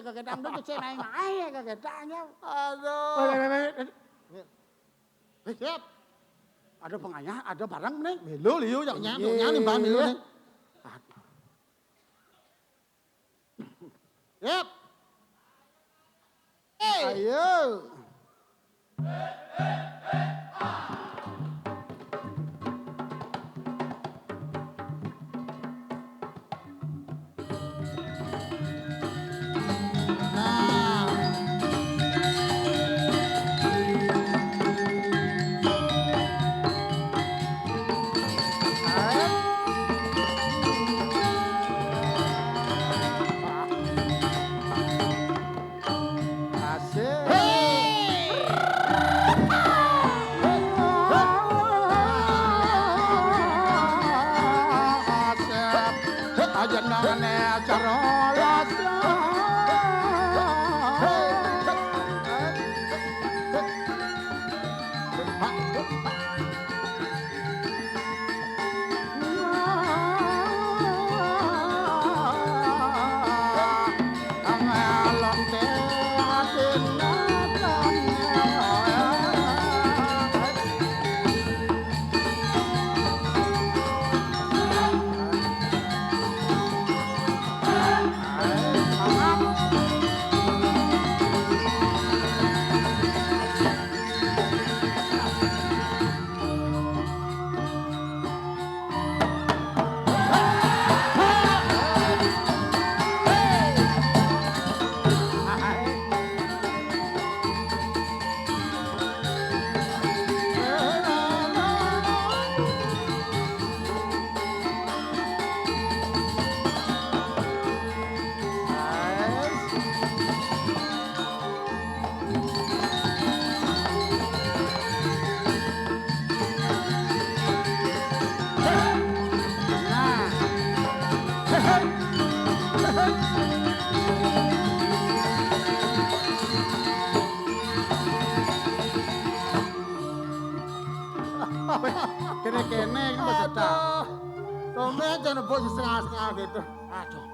kegedang itu cek naik naik kegedangnya. Aduh. Siap. Ada pengayah, ada barang nih. Melu liu jaknya, nyanyi mbak melu nih. Siap. Ayo. Kene-kene iki peserta. Tome aja nebuk setengah-setengah gitu. Aduh.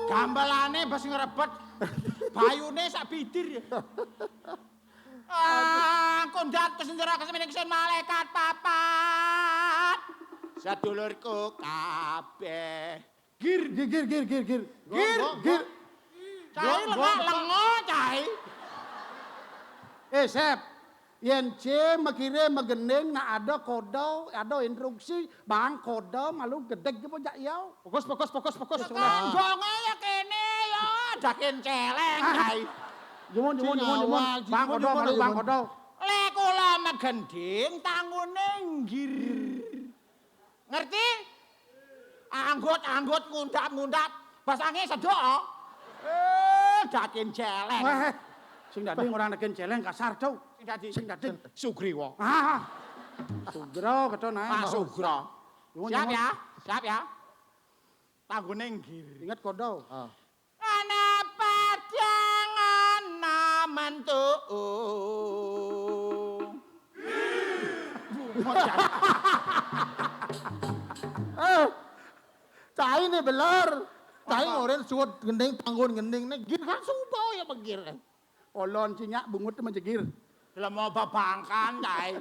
Gampelane bas ngrebet. Bayune sak bidir ya. Kondat kesenjera kesemene kesen malaikat papat. Sedulurku kabeh. Gir. Cai lengo cai. Sep. Yen C makire megening nak ada kodo, ada instruksi, bang kodo malu gedeg apa jak yau. Fokus. Gonge ya kene ya, dakin celeng cai. Jumun. Bang kodo malu bang kodo. Le kula megending tangune nggir. Ngerti? Anggot ngundap. Basange sedok. Dakin celeng. Weh. Sing dadi orang negen celeng kasar cau. Sing dadi Sugriwa. Sugro keton ae. Pak Sugro. Siap ya. Tanggune nggir. Ingat kodo. Ana padangan mentu. Cai ini belar. Cai ngoren suwet gending tanggun gending nih. Gir kan subuh ya begir. Olon cinyak bungut menjegir. Lah mau babangkan cai.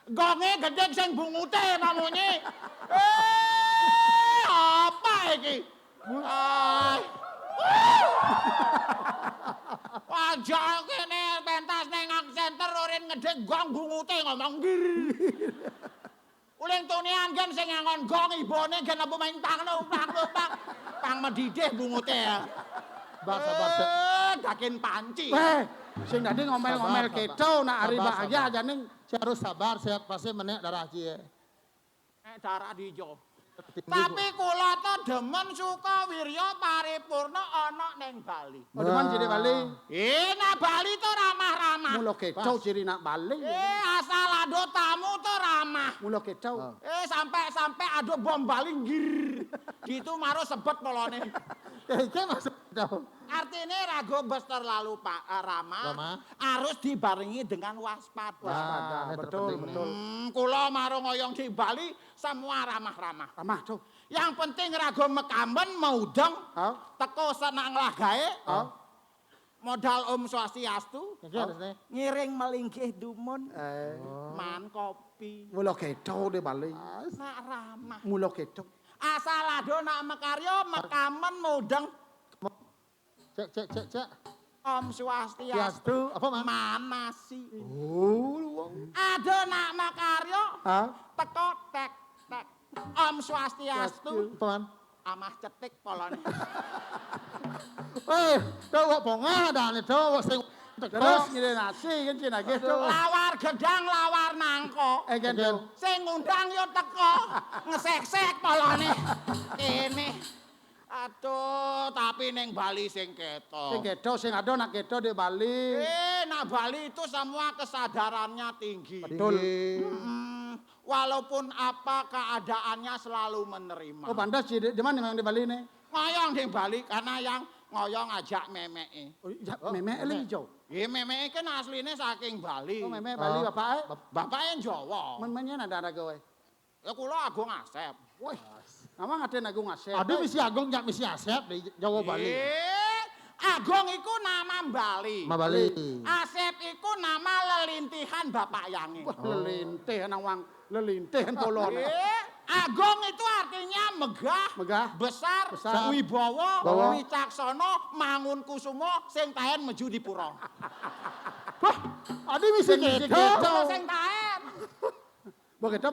Gonge gedhe sing bungute mamunyi. Apa iki? Wajah kene pentas ning center oren ngedek gong bungute ngomong gir. Uling tunian gen sing ngangon gong ibone gen apa main tangno pang medidih bungute ya. Sabar. Dakin panci. Sing dadi ngomel-ngomel keco nak hari bahagia aja ning. Saya harus sabar, saya pasti menek darah cie. Darah dijo. Tapi kula to demen suka wirya paripurna ana ning Bali. Demen ciri Bali. Nak Bali to ramah-ramah. Mula keco ciri nak Bali. Asal ado tamu to ramah. Mula keco. Sampai ado bom Bali ngir. Gitu maro sebet polone. Iki maksud Artinya rago bes terlalu ramah, harus dibarengi dengan waspada. Betul. Kula marung oyong di Bali semua ramah-ramah. Ramah tuh. Yang penting rago mekamben maudeng Ha? teko senang lagae. Ha? Modal Om Swastiastu. Iki harusnya. Ngiring melinggih dumun. Oh. Man kopi. Mula keto di Bali. Nak ramah. Mula keto. Asal ado nak mekaryo mekamen mudeng Cek. Om Swastiastu. Yastu, apa Mas? Manasi. Oh, Ado nak mekaryo ha? teko tek. Om Swastiastu. Apa Man? Amah cetik polone. Dawa pongadane dawa sing Terus ngide nasi kan cina gitu. Lawar gedang, lawar nangko. Kan Sing ngundang yo teko. Ngesek-sek polone. Kene. Aduh, tapi ning Bali sing keto. sing keto sing ada nak keto di Bali. Nak Bali itu semua kesadarannya tinggi. Betul. Walaupun apa keadaannya selalu menerima. Oh, pandas sih di mana memang di Bali nih? Ngoyong di Bali karena yang ngoyong ngajak memeke. Oh, ya, meme eling hijau. Ya memeke kan aslinya saking Bali. Oh, meme Bali bapak. Bapaknya Jawa. Men-mennya ada gawe. Ya kula Agung Asep. Woi. Nama ngatain aku ngasih. Ada misi Agung jak misi Asep di Jawa Bali. Agung iku nama Bali. Ma Bali. Asep iku nama lelintihan Bapak Yangi. Wah, lelinteh nang wang lelinteh polon. Agung itu artinya megah, Megah. besar, Besar. wibawa, Bawa. wicaksana, mangun kusumo, sing tahen meju di pura. Ada misi Misi keto. keto. Kalau sing tahen. Begitu.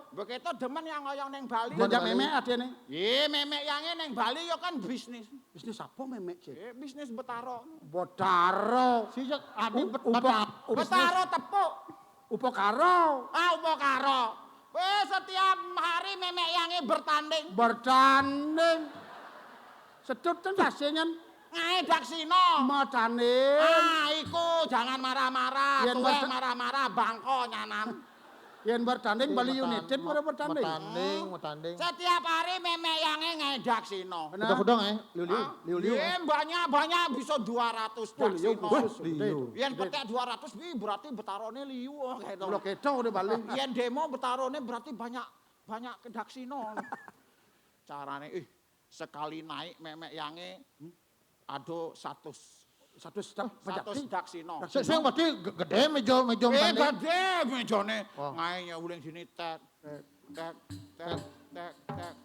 Begitu demen yang ngoyong neng Bali. Jajak meme ada nih. Ye, memek yange neng Bali yo kan bisnis. Bisnis apa meme cek? Bisnis betaro. Botaro. Si adi Betaro tepuk. Upo karo. Apa karo? Setiap hari memek yange bertanding. Bertanding. Sedut kan hasilnya Ngai daksino. matanding. Iku jangan marah-marah. Yen Tuwe berta- marah-marah bangko nyanan. Yang bertanding Bali United pada bertanding. Mau tanding. Setiap hari memek yange ngai daksino. Benar. Kudang liu-liu. Banyak bisa 200 daksino. Liu. Yen petek 200 berarti betarone liu gitu. Kalau keto di Bali. Yen demo betarone berarti banyak kedaksino. Carane sekali naik memek yange ado 100 daksino. Sing pasti gede meja tanding. Gede mejane. Oh. Ngae uling sini tek.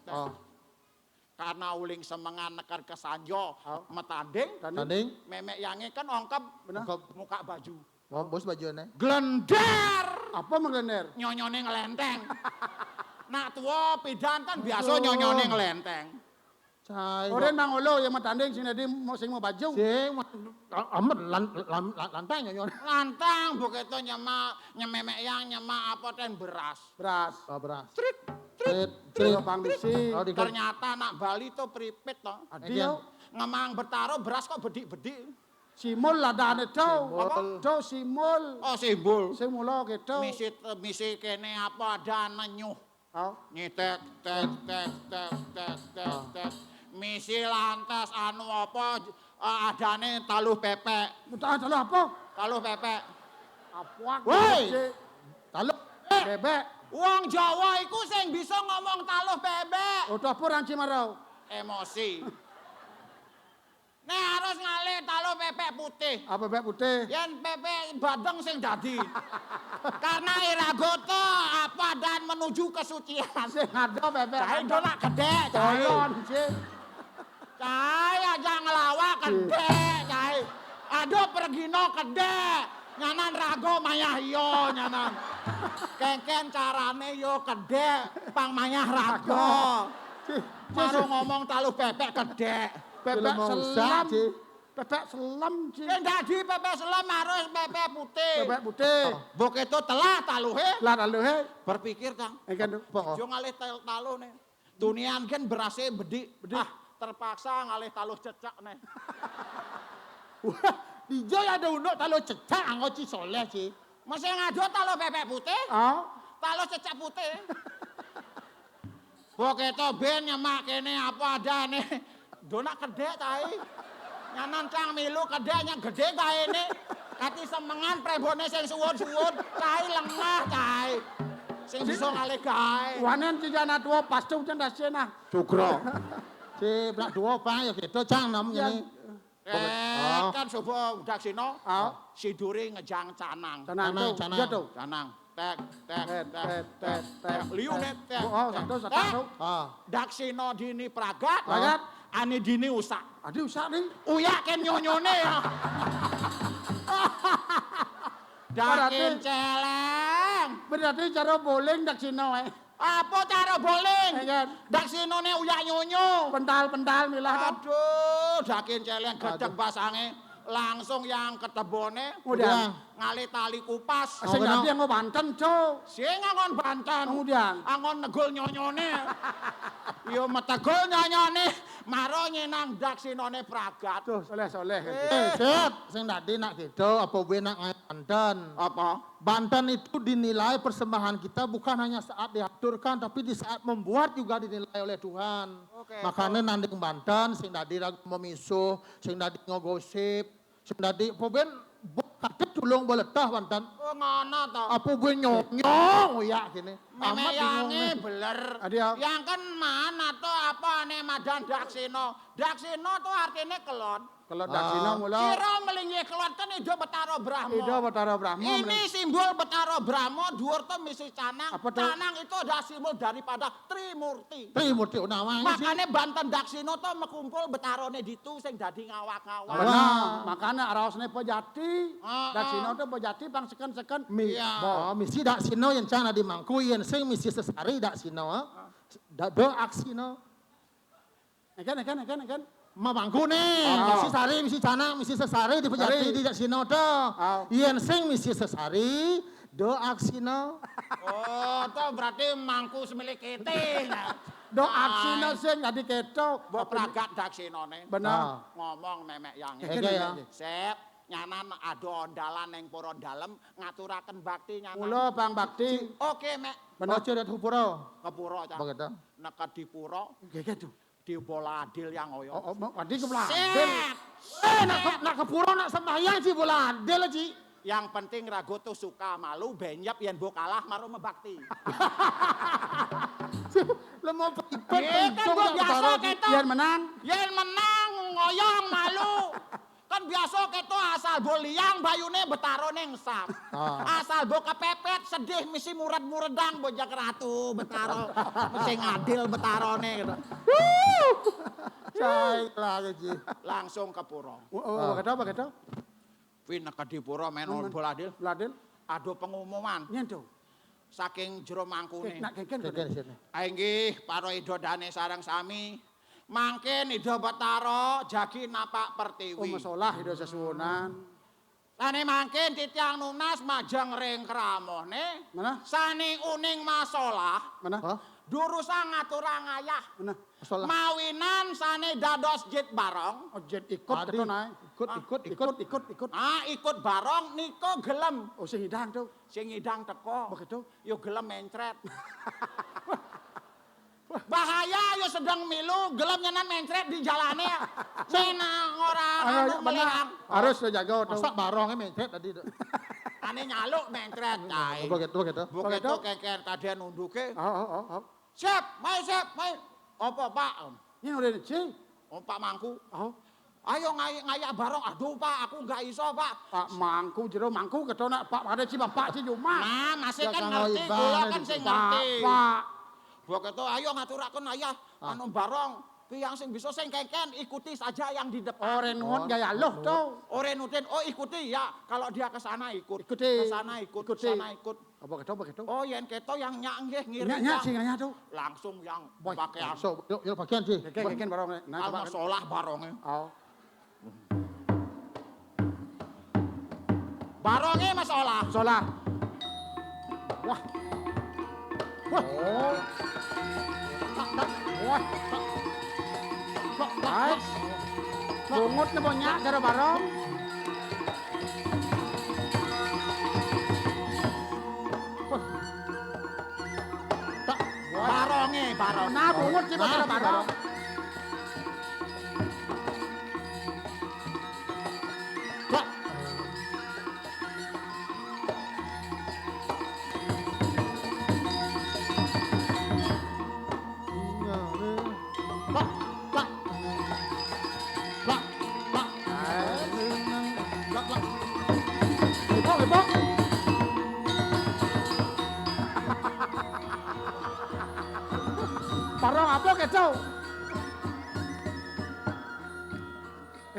Oh, Karena uling semengan nekar ke Sanjo metanding. tanding. Memek yange kan ongkep muka baju. Oh, bos bajuane. Glender. Apa mengener? Nyonyone ngelenteng. Nak tua pidan kan biasa nyonyone ngelenteng. Cai. Orang nang olo yang matanding sini di sing mau baju. Sing amat lantai nyon. Lantang begitu nyememek yang nyemak apa ten beras. Beras. Oh, beras. Trit. Cerita Bang Bisi. Oh, di Ternyata nak Bali tuh pripit toh. Adio. Ngemang bertaruh beras kok bedik-bedik. Simul lah dane tau. Apa? Tau simul. Oh simbol. Sing mulo gitu. Misi kene apa ada nenyuh. Oh. Nyitek tek. Misi lantas anu apa adane taluh pepek. Tahu apa? Taluh pepek. Apa? Woi. Taluk. Bebek. Wong Jawa iku sing bisa ngomong taluh bebek. Udah apa ranci marau? Emosi. Nek harus ngalih taluh bebek putih. Apa bebek putih? Yen bebek badeng sing dadi. Karena iragoto apa dan menuju kesucian. Sing ada bebek. Cai dolak gede, cai. Tolon sih. Cai aja ngelawak gede, cai. Aduh pergino gede. Nyanan rago mayah yo nyanan. Kengken carane yo gede, pang mayah rago. Baru ngomong taluh bebek gede. Bebek Belum selam. usah, Ci. Bebek selam sih. Yang dadi bebek selam harus bebek putih. Bebek putih. Begitu telah taluhe, Lah lalu he. berpikir Kang. Ikan Jo ngalih taluh nih. Dunian kan berase bedik. Terpaksa ngalih taluh cecak nih. Wah, dijo ya ada unduk talo cecak anggo ci soleh sih. Masih ngado taluh bebek putih, Oh. taluh cecak putih. Begitu ben nyemak kene apa ada nih. Donak gede cai. Nyanan Kang milu kedenya gede kae ini. Kati semengan prebone sing suwun-suwun, cai lengah cai. Sing bisa ngalih gawe. Wanen ci jana tua pastu cen dasena. Sugro. Si blak dua pa ya gitu cang nam ini. Kan coba daksina. Sidure ngejang canang. Canang tuh. Canang. Iya tuh. Canang. Tek tek tek tek tek. liu nek tek. Oh, satu. Daksina dini pragat. Pragat. Ani dini usak. Adi usah nih. Uyak ken nyonyone ya. Dakin celeng. Berarti cara bowling daksina wae. Apa cara bowling? Kan. Daksinone uyak nyonyo. Pental milah. Aduh, dakin celeng gedeg basange. Langsung yang ketebone. Udah. Ngali tali kupas. Sing dadi yang Banten, Cuk. Sing angon Banten. Kemudian Angon negul nyonyone. Yo metegul nyonyone. Maro nyenang daksinone pragat. tuh soleh. Sip, sing tadi nak gitu apa gue nak Banten. Apa? Banten itu dinilai persembahan kita bukan hanya saat diaturkan tapi di saat membuat juga dinilai oleh Tuhan. Oke. Makanya nanding Banten sing tadi ragu memisuh, sing tadi ngogosip, sing tadi apa ben kakek tulung beletah Banten. Oh ngono to. Apa gue nyong ya gini. Memeyange beler. Adi, ya. Yang kan mana to apa ane madan daksino. Daksino to artinya kelon. Kalau daksina mula Kira melinggi kelon kan ido Betara Brahmo. Ido Batara Brahmo. Ini simbol Betara Brahmo, dhuwur to misi canang. Apa tuh? Canang itu adalah simbol daripada Trimurti. Trimurti namanya sih. Makanya Banten Daksino to mekumpul betarone ditu sing dadi ngawak-ngawak. Benar. Makanya araosne Pojati. Ah, Daksina tuh Pojati pang seken-seken. Iya. Misi dak sino yang cana di mangku yen sing misi sesari dak sino. Do aksino. Kan. Ma bangku nih, misi sari, misi cana, misi sesari di pejati di dak sino to. Yen sing misi sesari do aksino. Oh, to berarti mangku semilik kete. Do aksina sing jadi ketok. Mbok pragat daksinone. Benar. Ngomong memek yang Oke ya. Sep, nyanan ada ondalan ning para dalem ngaturaken bakti nyanan. Mula Bang Bakti. Oke, Mek. Benar cerita Hupuro. Kepura cah. Begitu. Neket di pura, Gege tuh. di bola adil yang oyo. Wadi kebelah. Sep. Nak kepuro nak sembahyang sih bola adil Ci. Yang penting rago tuh suka malu benyap yen mbok kalah maro mebakti. Lemah Kan mbok biasa keto. Yen menang. Yen menang ngoyong malu. Kan biasa keto asal bo liang bayune betaro ning sak. Asal bo kepepet sedih misi mured-muredang bojak ratu betaro. Sing adil betarone gitu. Cai lah Ci. Langsung ke pura. Begitu. Kuwi nek di pura menon bola adil. Beladil. Ado pengumuman Nyentuh. saking jero mangkune. Nak keken. Keken sini. Inggih para idodane sareng sami. Mangkin ida betara jagi napak pertiwi. Masalah hidup sesuwunan. Sane mangkin titiang nunas majeng ring kramone. Mana? Sane uning masalah. Mana? Durusa ngaturang ayah. Mana? Masalah. Mawinan sane dados jit barong. Ojet ikut Adi. keto nae. Ikut. Ikut barong niko gelem. Oh sing hidang tuh. Sing ngidang teko. Begitu. Yo gelem mencret. Bahaya yo sedang milu gelem nyenan mencret di jalane. Senang orang anu melihat. Harus jaga tuh. Masa barongnya mencret tadi. Ane nyaluk mencret cai. Begitu. Begitu keker kadean unduke. Oh. Sep, mai. Apa Pak? Ini udah cing. Oh Pak Mangku. Oh. Ayo ngayak barong. Aduh Pak, aku enggak iso Pak. Pak mangku jero mangku keto nak Pak ada si Bapak si Juma. Nah, masih kan Jangan ngerti, ngoibah, kula kan nih, sing ngerti. Pak. Begitu ayo ngaturaken ayah anu barong. Ki yang sing bisa sing keken ikuti saja yang di depan. Oren nuwun gaya loh tuh. Orenutin, oh ikuti ya. Kalau dia ke sana ikut. Ikuti. Ke sana ikut, ke Ikuti. sana ikut. Apa keto? Oh, yen keto yang nyak nggih ngiring. Nyak yang sing nanya tuh. langsung yang Boy, pakaian So, yuk bagian Ci. Keken barong. Nah, coba. al-masalah baronge. Oh. Baronge masalah. Solah. Wah. Baik. Bungut na banyak gara barong. Baronge. Nah, bungut sih gara barong. Apa keco?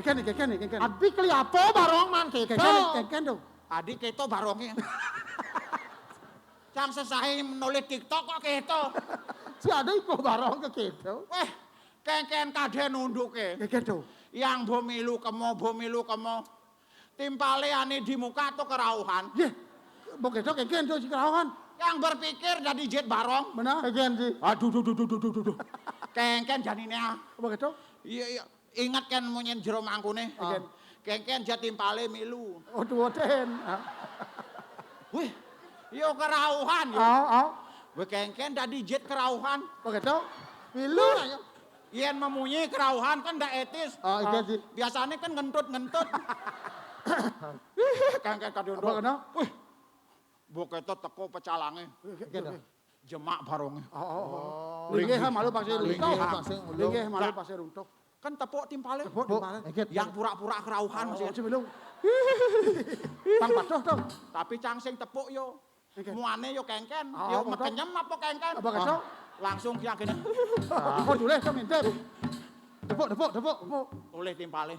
Keken. Adi keli apa barong man keto. Keken tuh. Adik keto barongnya. Cang sesahe menulis TikTok kok keto. Si ada iko barong ke keto. Weh, keken kade nunduke. Keken tuh. Yang bomilu kemo. Timpale ane di muka tuh kerauhan. Ye. Bo keco keken tuh si kerawan. Yang berpikir jadi jet barong. Mana? Kegen sih. Aduh. Keken janine. Apa keco? Iya. Ingat kan munyen jero mangkune. Keken jet timpale milu. Oh tuwoten. Wih, yo kerauhan yo. Wih keken dadi jet kerauhan. Apa keco? Milu ayo. Yen memunyi kerauhan kan ndak etis. Oh, iya sih. Biasanya kan ngentut. Kengken kadiondo. Apa kena? Wih. Boketo teko pecalange. Jemak baronge. Linggih malu pasir runtuh. Linggih. Linggih malu pasir runtuh. Kan tepuk timpale. Tepuk timpale. Yang pura-pura kerauhan masih. Si Milu. Bang padoh tuh. Tapi cang sing tepuk yo. Muane yo kengken. Oh, Yo betul. mekenyem apa kengken? Apa keco? Langsung yang gini. Oh duleh tuh mintip. Depuk. Oleh timpale.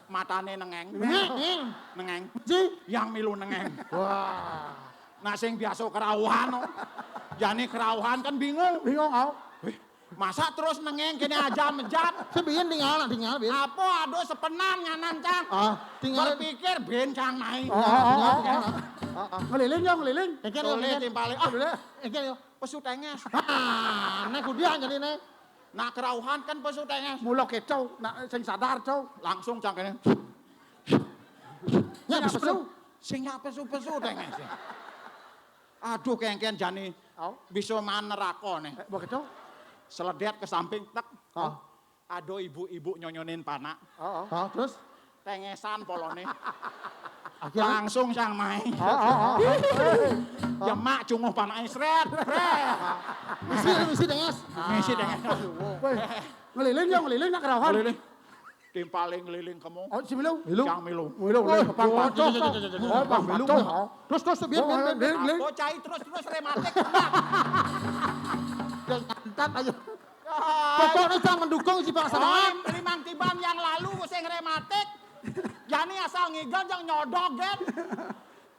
Matane nengeng. Nengeng. Ji. Yang milu nengeng. Wah. Nah sing biasa kerauhan. Jane kerauhan kan bingung. Bingung kau. Wih, masa terus nengeng kene aja menjat. Sebian tinggal bin. Apa aduh sepenan nganan cang. Tinggal. Berpikir ben cang naik. Ngeliling. Keken Oleh timpale. Duleh. Keken yo. Pesu tenges. Nek kudian jadi nek. Nah kerauhan kan pesu tenges. Mula keco, nak sing sadar cow. Langsung cang kene. Nya pesu. Sing nyak pesu-pesu tenges. Aduh kengken jani. Bisa manerako nih. Apa keco? Seledet ke samping tek. Aduh ibu-ibu nyonyonin panak. Terus Tengesan polone. akhirnya Langsung sang main. Jemak cunguh panake sret. misi denges. Misi denges. Ngeliling nak kerawan. Ngeliling. Timpaling ngeliling kamu. Oh si Milu. Cang milu. Milu. Pang padoh. Oh pang Milu. Terus biar Ngeliling. Aku cai terus rematik. jantan aja. Pokoknya saya mendukung si Pak Sanawan. Limang tiban yang lalu sing rematik. Jani asal ngigal jang nyodok gen.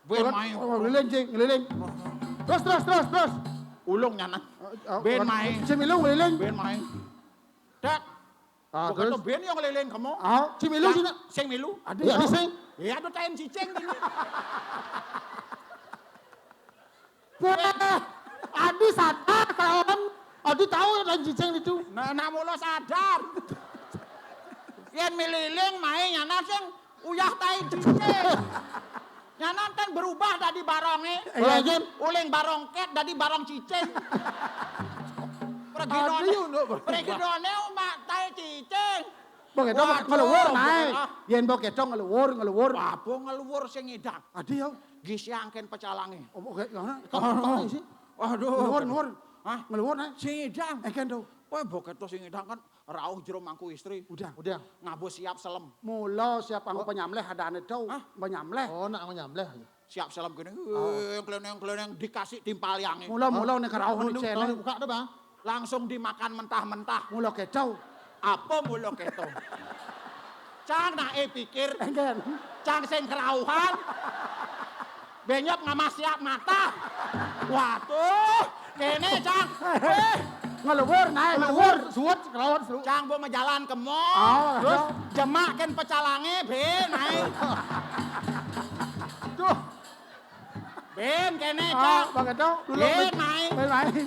Ben main. Ngeliling. Terus. Ulung nyanak. Ben main. Si Milu ngeliling. Ben main. Dek. Bukan Terus ben yang ngeliling kamu. si Milu sih nak. Sing milu. Ya sih. Ya aduh tayin cicing ini. Adi sadar kawan. Adi tahu dan cicing itu. Nah mulo sadar. Yen mililing main nyanak sing uyah tayin cicing. Nyanak kan berubah dari baronge. Lagi Uling barongket dari barong cicing. Pergidone umak tayin cicing. Boketo ngeluwur naik. Yen boketo ngeluwur. Apa ngeluwur sing ngidang. Adi yo. Gisi angken pecalange. Oke, ngana. kok sih? Waduh. Ngeluwur. Hah? Ngeluwur naik. Sing ngidang. Eken tuh. Kowe boketo sing ngidang kan rauh jero mangku istri. Udah. Ngabo siap selem. Mula siap aku penyamleh adane tuh. Hah? Penyamleh. Oh nak nyambleh. Siap selem kene. Kleneng dikasih timpal yange. Mula nek karawan Dulu cene. buka deh bang. Langsung dimakan mentah-mentah. Mula kecau. Apa mulo keto? Cang nak pikir, Eken. cang sing kerauhan. Benyop ngamas siap mata. Waduh, kene cang. Ngeluwur naik, ngeluwur. Suwet kerawan seru. Cang bo jalan ke mall. Terus jemaken pecalange ben naik. Tuh. Ben kene cang. Boketo. Ben naik. Main.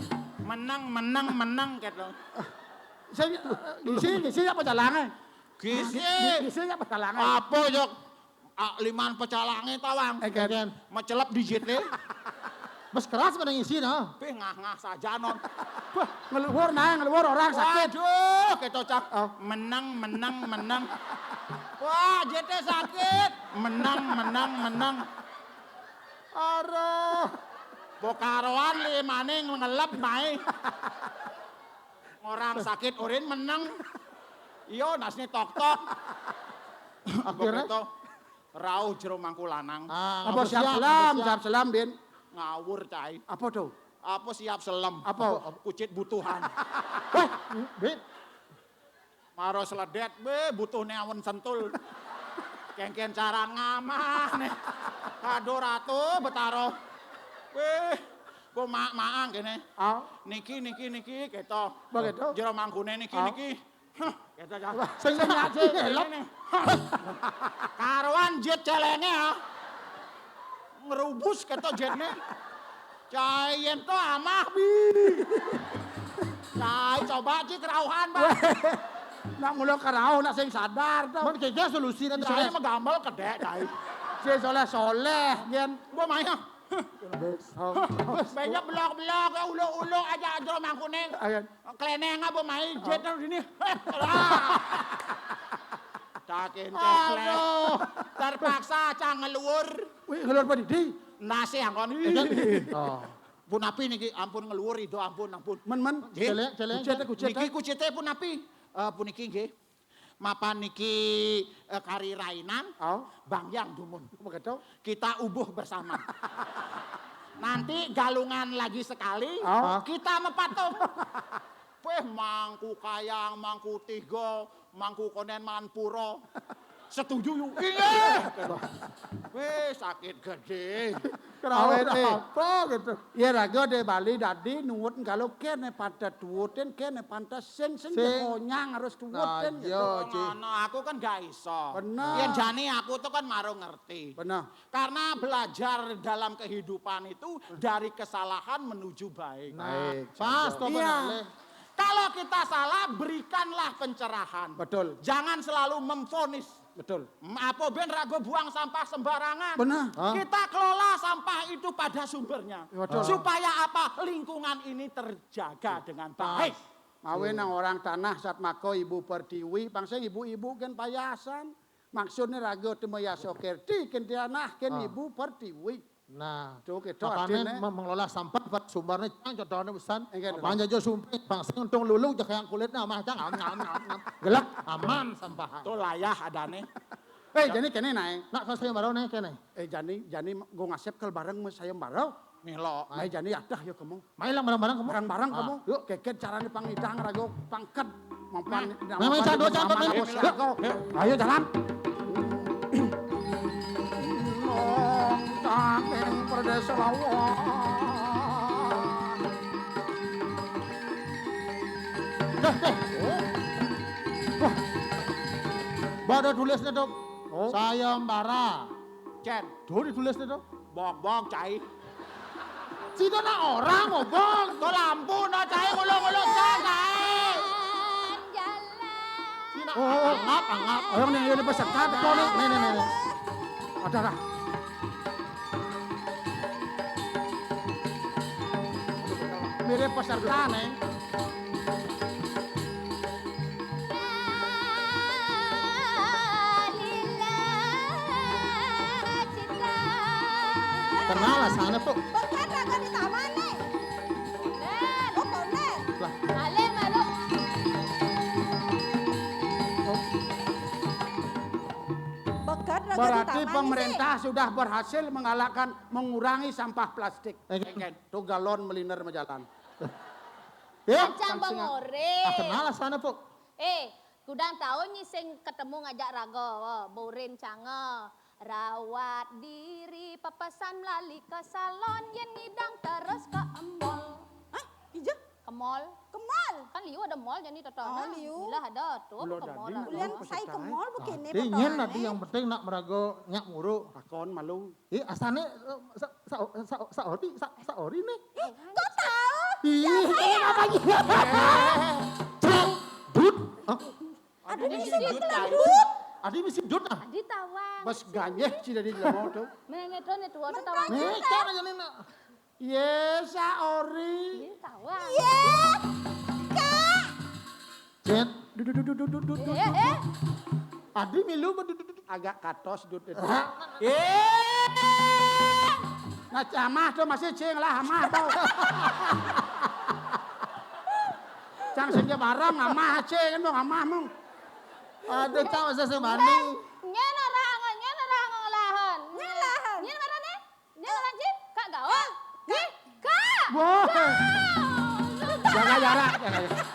Menang gitu. Gisi apa jalannya? Gisi. Gisi apa jalannya? Apa yok? Liman pecalange tawang. Eken. Mecelep dijite. Bes keras pada ngisi nah. Tapi ngah-ngah saja non. Wah, ngeluwur orang sakit. Waduh, keto cak. Menang. Wah, jete sakit. Menang. Aduh. Bokaroan limane ngelep mae. Orang sakit urin menang. Iyo nasne tok-tok. Akhirnya? Begitu. Rauh jero mangku lanang. Apa siap selam, bin. Ngawur cai. Apa tuh? Apa siap selem? Apa? Kucit butuhan. Wah, Bit. Maro seledet be butuhne awen sentul. Kengken cara ngamah nih. Kado ratu betaro. Weh, kok maang kene. Niki keto. Begitu. Jero mangkune niki. Keto ja. Sing nyake elok. Karuan jet celene ya. Ngerubus keto jetne. Cai yen to amah bi. Cai coba ci kerauhan, Bang. Nak mulo karau nak sing sadar to. Man kaya solusi na Saya tayo. mah gambal kedek cai. Si soleh gen. Gua main. Banyak blok-blok, ulo-ulo aja aja mangkune. Ayan. Kleneng apa main jet terus ini. Takin ceklek. Terpaksa cang ngeluur. Wih, ngeluar pa di. Nasi angkon. Oh. Pun api niki ampun ngeluur itu ampun. Men. Celeng. Kucete. Niki kucite pun api. Pun niki nggih. Mapan niki kari rainan. Bang Yang dumun. Begitu. Kita ubuh bersama. Nanti galungan lagi sekali, kita mepatung. Weh mangku kayang, mangku tiga, mangku konen manpuro. Setuju yuk. Iya. Weh sakit gede. Kerawe apa gitu. Ya raga de Bali dadi nuwun kalau kene pada duwutin kene pantas sing konyang harus duwutin gitu. Nah, aku kan gak iso. Bener. Yen jane aku tuh kan maro ngerti. Benar. Karena belajar dalam kehidupan itu dari kesalahan menuju baik. Baik. Pas to Iya. Kalau kita salah, berikanlah pencerahan. Betul. Jangan selalu memvonis. Betul. Apa ben rago buang sampah sembarangan. Benar. Kita kelola sampah itu pada sumbernya. Betul. Supaya apa? Lingkungan ini terjaga dengan baik. Mawe nang orang tanah saat mako ibu pertiwi, bangsa ibu-ibu kan payasan. Maksudnya raga temu ya sokerti kan tanah kan ibu pertiwi. Nah, Tuh gitu makanya artinya. mengelola sampah buat sumbernya cang contohnya besan. Enggak, Banja jo sumpit bangsa untung lulu jak yang kulitnya mah cang gelap aman sampah. Itu layah adane. Jadi kene naik. Nak kalau saya baru nih kene. Jani gue ngasep ke bareng sama saya bareng. Milo. Jani yadah yuk kamu. Main lang barang-barang kamu. Bareng-bareng kamu. Yuk keket caranya pangidang rago pangkat. Mampan. Main cando main. Ayo jalan. Tangeng perdesa lawan. Bada tulisnya dok. Sayembara. Cen. Tuh ditulisnya dok. Bok cai. Sida na orang ngobong. To lampu no cai ngulung-ngulung cai. Sina angap. Ayo nih ini peserta betul nih. Nih. Ada lah. Mirip peserta nih. Kenal lah sana tuh. Bukan raga di taman nih. Oh, konen. Lah. Ale malu. Bekat raga di Berarti taman pemerintah sudah berhasil mengurangi sampah plastik. Ken. Tuh galon meliner majalan. Ya. Macam Bang Ore. Kenal lah sana tuh. Kudang tahu nih sing ketemu ngajak raga, borin cange. Rawat diri papasan lali ke salon yen ngidang terus ke mall. Hah? Ija? Ke mall. Ke mall? Kan Liu ada mall jadi tetap. Liu. Bila ada tuh Belum ke ada. mall. Ulian saya ke mall begini Ingin nanti yang penting nak merago nyak muru. Takon malu. Asane saori nih. Kau tahu? Ih, apa ya? Dut. Ada di Sudut situ cai. Adi misi dut ah. Di tawang. Bas ganyeh sih dari jalan tuh. Menetro nih tuh ada tawang. Nih, kan aja nih nak. Yes, ori. Di tawang. Kak. Cet. Duduk. Adi milu Agak katos duduk itu. Eh. Nah, amah tuh masih cing lah, amah tuh. Cang senja barang, amah cing dong, amah mong. ada cang masa sebanding. Nya narangan lahan. Nya lahan. Nya mana nih? Nya lahan sih? Kak gawa. Kak. Wah. Jaga jarak, jaga jarak.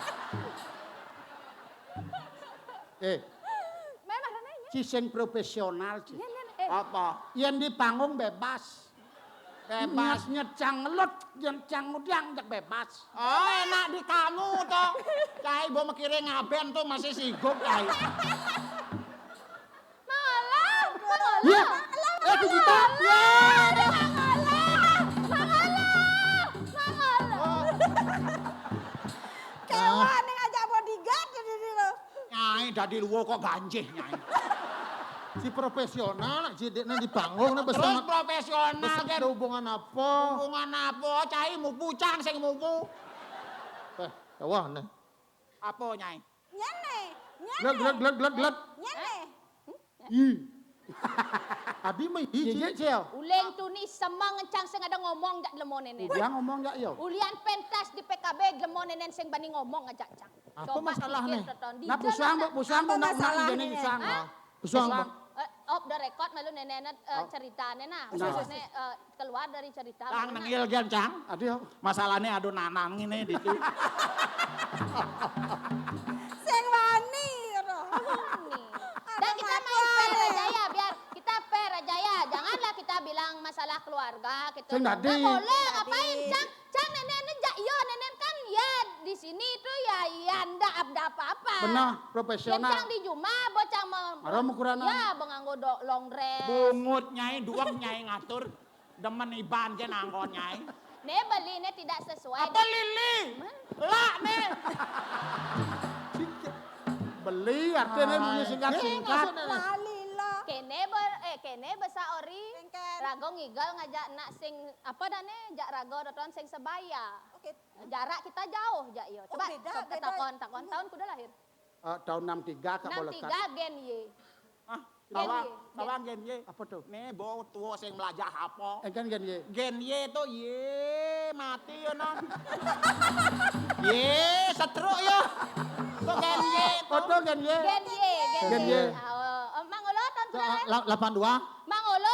Memang nanya. Ciseng profesional, Ci. Apa? Yang di panggung bebas. Bebas. Nyecang ngelut, nyecang ngudang bebas. Oh, enak di kamu toh. Cai bo mikire ngaben tuh masih sibuk cai. Mangola. Ya, kita. Ya, Mangola. Kewan yang ngajak bodyguard jadi lo. Nyai dadi luwo kok ganjih nyai. Si profesional, si dekna di panggung na Terus bersama profesional bersama kan. ada hubungan apa? Hubungan apa? Cai mupu cang sing mupu. Wah, nih. Apa nyai? Nyene. Gled. Nyene. Abi mah Jijik, Cio. Uleng tu ni semang encang sing ada ngomong jak lemon nenen. Dia ngomong gak yo? Ulian pentas di PKB lemon nenen sing bani ngomong ngajak cang. Apa masalahnya? Nah, pusang, Apa nak masalahnya? jadi pusang. Pusang. Off the record malu nenen ceritanya nah. Maksudnya keluar dari cerita. Cang mana. nengil gen cang. Aduh. Masalahnya adu nanang ini ditu. Sing wani. Dan kita main fair aja ya, biar kita fair aja ya. Janganlah kita bilang masalah keluarga gitu. Sing Nggak tadi. boleh ngapain cang nenek jak yo nenen kan ya di sini tuh ya ndak ada apa-apa. Benar, Yang profesional. cang di Juma bocang Ada ukuran. ya benganggo long dress. Bungut nyai duang nyai ngatur. Demen iban gen angkon nyai. Ne beli ne tidak sesuai. Apa lili? Lah nih. Beli artinya punya singkat-singkat. Lali lo. Kene besa ori Singkat. rago ngigal ngajak nak sing apa dane jak rago doton sing sebaya. Oke. Jarak kita jauh jak yo. Coba beda, coba beda. takon tahun kuda lahir. Tahun 63 Kak Bolekat. 63 gen Y. Ah, Gen tawang, Y. tawang gen Y. Apa tuh? Nih bawa tua sing melajah apa? Kan gen ye. Gen Y itu ye mati ya non. Ye setruk ya. Itu gen Y itu. Foto gen ye. Gen Y. Gen Y. Mangolo tahun kuda lahir. 82. Mangolo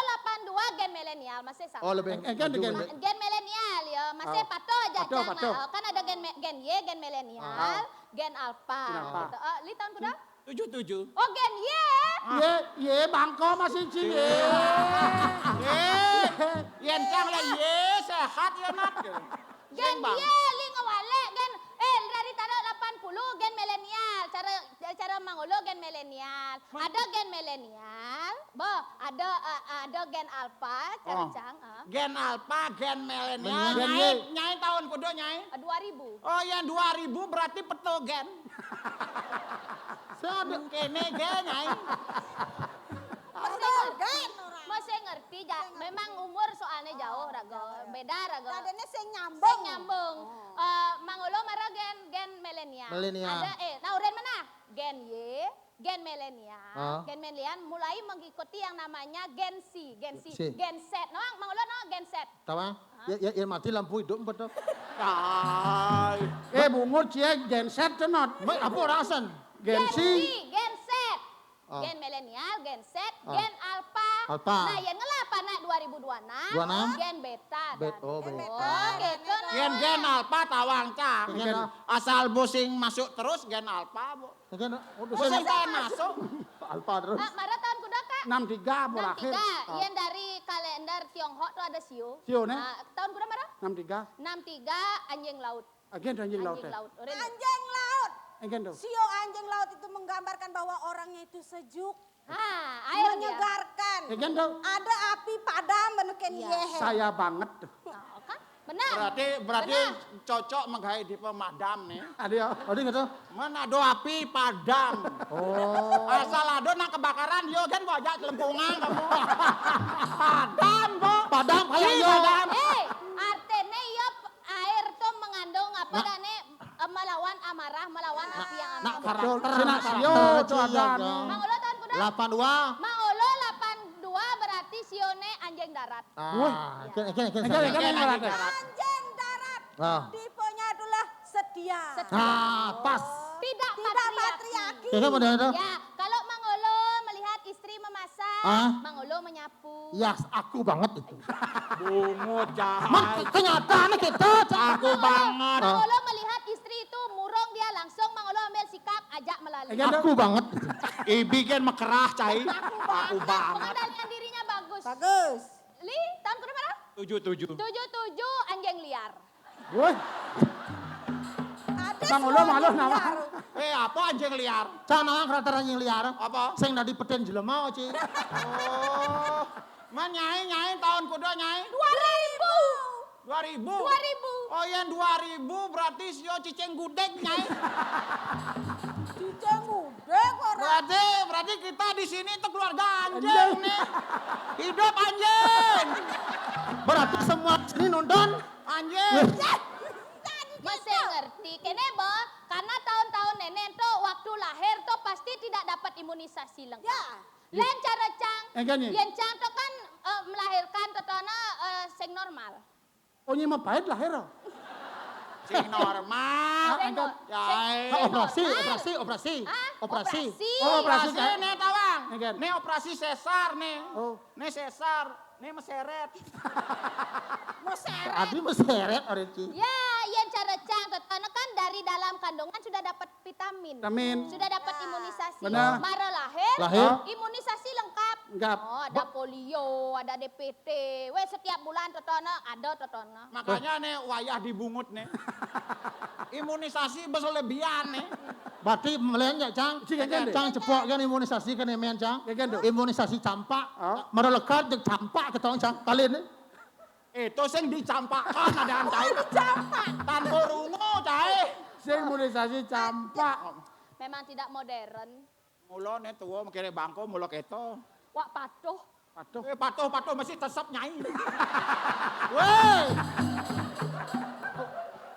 82 gen milenial masih sama. Oh, lebih. Kan gen Gen milenial ya, masih pato aja Pato, Cang. pato. Kan ada gen Y, gen milenial, gen alpha. Gen alpha. Gitu. Li tahun kuda? 77. Oh gen Y. Ye bangko masih ci ye. Yen cang lah ye sehat ya nat. Gen Y li ngawale gen dari tahun 80 gen milenial. Cara mangolo gen milenial. Ada gen milenial, ada gen alpha, cara Cang. Gen alpha, gen milenial. Gen Y. Nyai tahun kudu nyai. 2000. Oh yang 2000 berarti peto gen. Saya ada. Kene gen nyai. Masih ngerti, memang umur soalnya jauh rago, beda rago. Adanya sing nyambung. Sing nyambung. Mangolo marah gen milenial. Milenial. Ada nah uren mana? Gen Y, gen milenial. Gen milenial mulai mengikuti yang namanya gen C, gen C, C. gen Z. Mangolo gen Z. Tahu? Ya mati lampu hidup betul. Ay. Bungut cie gen set cenot. Apa rasan? Gen Gen C. Z, gen Z. Gen milenial, gen Z, gen alpha. Alpha. Nah, yang ngelapa nak 2026. 26? Gen beta. Oh, Dan. beta. Oh, gitu nah. Gen alpha tawang cang. Gen Asal bosing masuk terus gen alpha bu. Kan Bosing kan masuk. Alfa terus. Marah tahun kuda kak? 63 berakhir. 63. Yang dari kalender Tionghoa tuh ada Sio. Sio, ne? Tahun kuda marah? 63. 63 anjing laut. Agen anjing laut. Anjing laut. Oren. Anjing laut. Agen tuh. Sio anjing laut itu menggambarkan bahwa orangnya itu sejuk, Air dia. menyegarkan. Agen tuh. Ada api padam benuken Iya. yehe. Saya banget tuh. Oh, kan? Benar. Berarti cocok menggai di pemadam nih. Ada. Oh, dia kata. Mana do api padam. Oh. Asal ada nak kebakaran yo kan gua ajak lempungan kamu. Padam bu. Padam kayak yo. Padam. Artinya ya air tuh mengandung apa dane melawan amarah, melawan api yang Nak amarah. karakter. Sina Sio tuh ada. Mangolo tahun kuda? 82. Mangolo 82 berarti Sione anjing darat. Ikan. Agen berarti. Anjing darat. Ah. Tipenya adalah setia. Pas. Tidak Tidak patriarki. Ya kan model itu. Ya, kalau Mangolo melihat istri memasak, Ah? Mang Olo menyapu. Ya, aku banget itu. Bungut, Man, Cai. kenyataannya kita. Aku banget. Mang Olo melihat istri itu murung dia langsung Mang Olo ambil sikap ajak melalui. Aku banget. Ibi kan mekerah, Cai. Aku banget. Pengendalian dirinya bagus. Bagus. Li, tahun berapa? 77. 77 anjing liar. Woi, Ada Bang Ulo malu nama. Apa anjing liar? Canang rata yang liar. Apa? Sing dari peten jelema Ci. Oh. Man nyai tahun kuda nyai. 2000. 2000. 2000. Oh yang 2000 berarti sio cicing gudeg nyai. Ciceng udah kok. Berarti kita di sini tuh keluarga anjing nih. Hidup anjing. Berarti semua sini nonton. Anjing. Masih ngerti kene bo karena tahun-tahun nenek tuh waktu lahir tuh pasti tidak dapat imunisasi lengkap. Ya. Lain cara cang. Enggaknya. Yen cang tuh kan melahirkan tetona sing normal. Oh nyi mah pahit lah hero. Sing normal. Sing Anjing. sing- Yai. Operasi. Ah, Operasi. Oh, Operasi Cai. nih tawang. Enggak. Nih operasi sesar nih. Oh. Nih sesar. Nih meseret. Abi meseret orang Ci. Ya, yen cara cang tetona kan dari dalam kandungan sudah dapat vitamin. Vitamin. Sudah dapat imunisasi. Benar. Mara lahir, Lahir. imunisasi lengkap. Lengkap. Oh, ada polio, ada DPT. Weh setiap bulan tetona ada tetona. Makanya nih wayah dibungut nih. Imunisasi berlebihan nih. Berarti melihat ya Cang. Ci, kan, Cang cepok kan imunisasi kan emen Cang. Kan, Dok. Imunisasi campak. Oh. Merelekat dek campak ketong Cang. Kalian nih. Itu sing dicampakkan ada cai. Tanpa rungu cai. Sing imunisasi campak. Memang tidak modern. Mulo nih tua mikirnya bangko mulo keto. Wak patuh. Aduh. Patuh masih tetap nyai. Weh.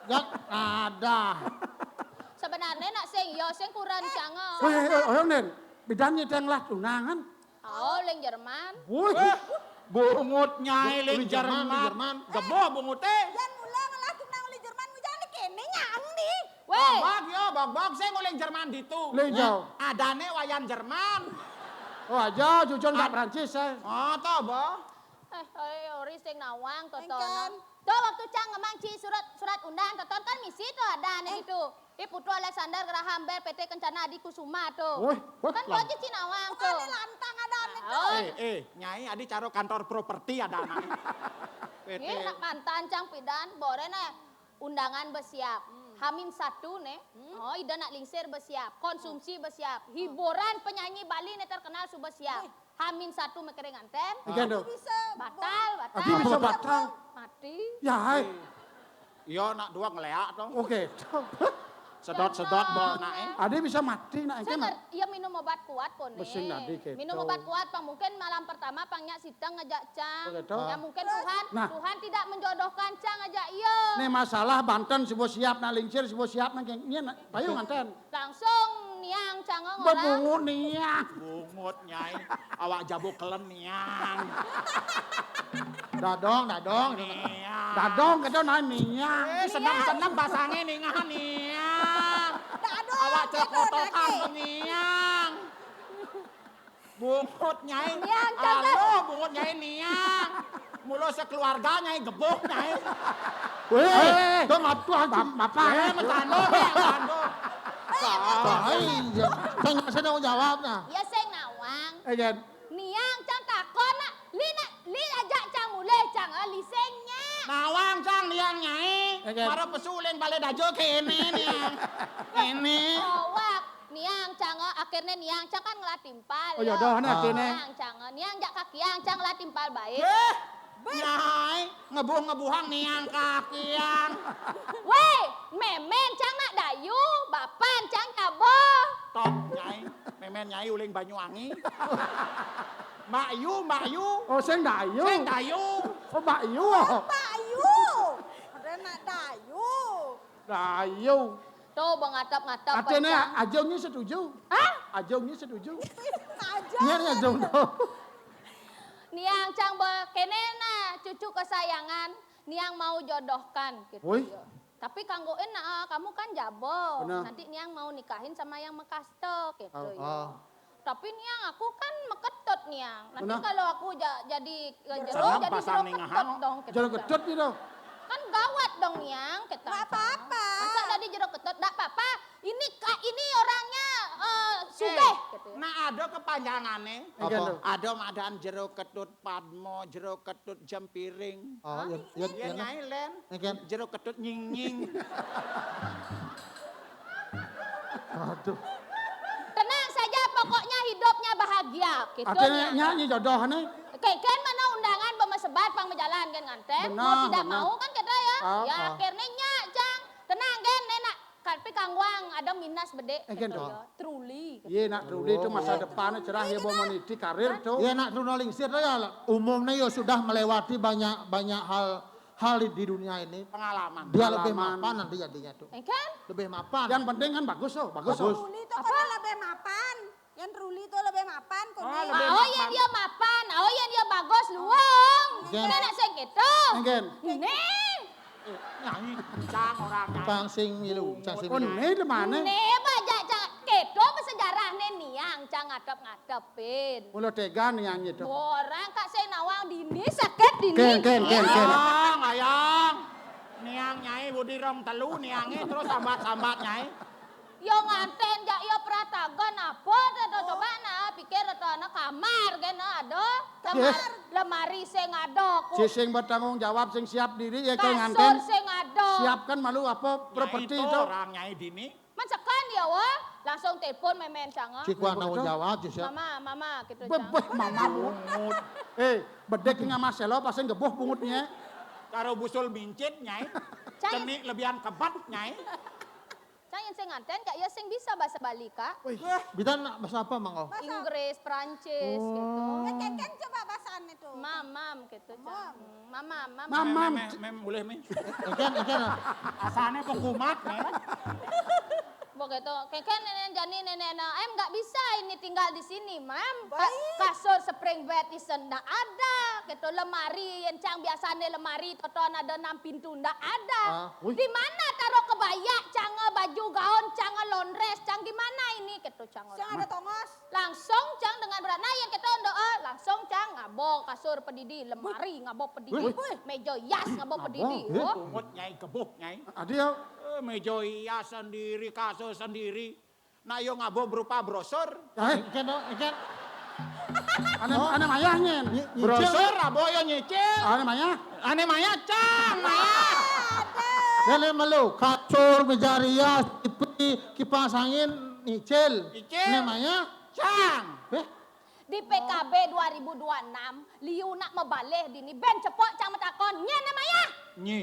Gak ada. Sebenarnya nak sing yo sing kurang cango. Orang nen, bidannya teng lah tunangan. Oh, leng Jerman. Woi, Bungut nyai Di ling Jerman, di Jerman. Jerman. Geboh bungut teh. Yan mula ngelaki nang li Jerman mo jani kene nyang nih. Weh, Bag saya nguling Jerman ditu. Ling jauh. Adane wayan Jerman. Oh aja, cucon nggak Prancis saya. Oh toh boh. ori sing nawang Engkan. totono. Tuh waktu cang ngemangci surat undangan toton kan misi tuh ada nih itu. Putu Alexander Graham Bell PT Kencana Adi Kusuma tuh. Woi, Kan gua aja Cinawang tuh. Bukan lantang ada nih. Oh, Nyai adi caro kantor properti ada anak. PT. ini nak mantan cang pidan bore nih undangan bersiap. Hamin 1 nih. Oh, ida nak lingsir bersiap. Konsumsi bersiap. Hiburan penyanyi Bali nih terkenal sudah bersiap. Hamin 1 mekere nganten. Ikan dong. Bisa. Batal. Abi bisa batal. Mati. Ya, hai. Iya nak dua ngeleak dong. Oke. Sedot boh nae. Ade bisa mati nak Saya ikan. iya minum obat kuat kok nih. Mesin tadi gitu. Minum obat kuat pang mungkin malam pertama pangnya sidang ngajak cang. Oh, gitu. Ya mungkin Tuhan Nah. Tuhan tidak menjodohkan cang ngajak iya. Nih masalah Banten sebuah siap nak lingsir sebuah siap nak ini payu nganten. Langsung niang cang ngorang. Bebungut nih ya. Bungut nyai. Awak jabu kelen niang. Dadong. Niang. Dadong kita nanya. Senang basangnya ningahan niang. Awak cekotokan niang. Bungut nyai. Niang, Cang. Halo bungut nyai niang. Mulo sekeluarga nyai gebuk nyai. Weh, kau ngapa anjing? Bapak. Metano. Bahaya. Saya nggak sedang jawab nah. Ya sing nawang. Ikan. Niang cang takon nak. Li ajak cang mulai cang lisengnya. Nawang cang niang nyai. Oke. Maro pesuling balik dajo kene niang. Kene. Awak niang cang akhirnya niang cang kan ngelatimpal. Oh ya dah nak kene. Niang cang niang jak kaki yang cang ngelatimpal baik. Nyai, ngebuh-ngebuhang niang kakiang. Weh, memen cang nak dayu, bapan cang cabo. Tok nyai, memen nyai uling Banyuwangi. Mbak Yu. Oh sing dayu. Sing dayu. Oh Mbak Yu. oh. Dayu. Ada nak dayu. Dayu. Tuh bengatap-ngatap. Artinya Ajongnya setuju. Hah? Ajongnya setuju. Aja. Iya nih jong tuh. Niang cang kenena cucu kesayangan, niang mau jodohkan gitu. Woi. yo. Tapi kanggo enak, kamu kan jabo. Benar. Nanti niang mau nikahin sama yang Mekasto gitu. yo. Tapi niang aku kan meketut niang. Nanti Kenapa? kalau aku jadi jero Salam jadi pasang jero ning ketut ngahang. dong. gitu. Jero ketut gitu. Kan gawat dong niang kita. Nggak apa-apa. Masa jadi jero ketut? Nggak apa-apa. Ini orangnya sugih gitu. Nah ada kepanjangannya. Apa? Ada madaan jero ketut padmo, jero ketut jam piring. Oh, Ya nyai len. Ken. Jero ketut nying-nying. Aduh. Tenang saja pokoknya hidupnya bahagia gitu. Artinya Niang. nyanyi jodoh nih. Kan mana undangan pemesebat pang berjalan kan nganten. Benar, Mau tidak benar. mau kan kita ya. Ya Ah. akhirnya nyak jang. Tenang kan enak. Tapi kangwang ada minus bede. Ken gitu dong. ya. Truly. gitu. Iya nak Rudi itu masa depannya cerah ya mau meniti karir tuh. Ya nak Lingsir ya umumnya ya sudah melewati banyak hal di dunia ini. Pengalaman. Dia lebih Pengalaman. mapan nanti jadinya tuh. Kan? Lebih mapan. Yang penting kan bagus oh, bagus oh. Ruli itu kan lebih mapan. Yang Ruli itu lebih mapan. Kok Oh, nih? lebih Oh yang dia mapan, oh yang dia bagus luang. Ken. Kita nak sing gitu. Engken. Nih, Nyanyi kencang orang nyanyi. Cang sing milu, cang sing Oh milu. ini di mana? nih bajak cang gitu bersejarah nih niang cang ngadep-ngadepin. Mulut tega nih nyanyi tuh. Orang kak saya nawang dini sakit dini. Ken. Ayang, ayang. Niang nyai budi rom telu niangi terus sambat-sambat nyai. Yo nganten jak yo pratagon apa tuh coba nah pikir tuh anak kamar kan ada lemari sing ada Si sing bertanggung jawab sing siap diri ya kalau kasur nganten sing ada. siapkan malu apa properti Nyai itu. orang nyai dini. Masakan dia wah langsung telepon memen canga. Cikuan tanggung jawab justru. Mama gitu cang. Bebeh mama bungut. Bedek nggak maselo pas gebuh bungutnya. Karo busul mincit nyai. Cai. Cenik lebihan kebat nyai. Cang yang sing nganten kak ya sing bisa bahasa Bali kak. Kita nak bahasa apa Mang? Inggris, Prancis gitu. Ken coba bahasaan itu. Mamam gitu cang. Mamam. Mamam. Mem boleh mem. Ikan. Asane kok kumat nyai. Begitu. Keken nenek jani nenek em nggak bisa ini tinggal di sini, mam. Baik. Kasur spring bed isen ndak ada. Gitu lemari yang cang biasanya lemari toton ada 6 pintu ndak ada. Di mana taruh kebaya, cang baju gaun, cang laundress, cang di mana ini gitu cang. Yang ada tongos. Langsung cang dengan berat. Nah yang kita doa langsung cang ngabok kasur pedidi, lemari ngabok pedidi, meja yas ngabok pedidi. Ngabok, Oh. Kumut nyai kebuh nyai. Adio. Meja hias sendiri, kasur sendiri. Nah yo ngabo berupa brosur. Ikan. Ane mayahnya. Brosur abo yo nyicil. Ane mayah. Ane maya cang, maya. Kene melu kasur meja rias, TV, kipas angin, nyicil. Nyicil. Namanya Cang. Di PKB 2026, liu nak mebaleh dini ben cepok cang metakon, nya namanya. Nyi.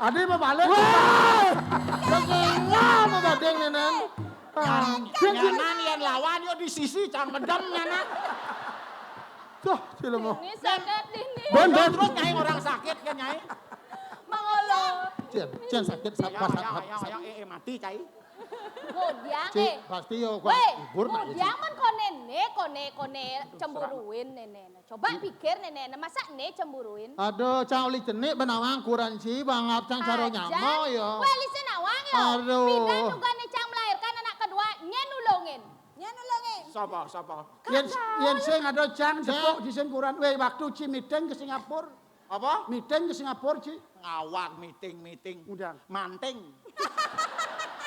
Adi mau balik. Bagaimana mau badeng nenen? Nyanan yang lawan yo di sisi cang medem nyanan. Tuh, sila mo. Ini sakit dini. Bener terus nyai orang sakit kan nyai. Mangolo. Cian sakit Ya pas ya mati cai. Mudiang pasti yo Weh, libur nak. mudiang man kone cemburuin nenek. Coba pikir nenek, masa ne cemburuin? Aduh, cang oli jenik benawang kurang sih bangap cang caro nyamo yo. Weh, listen awang yo. Aduh. Pindah juga nih cang melahirkan anak kedua, nye nulungin. Nya nolongin. Sapa. Yen sing ada cang sepok di sing kurang. Weh waktu Ci meeting ke Singapura. Apa? Meeting ke Singapura Ci. Ngawak meeting. Udang. Manting.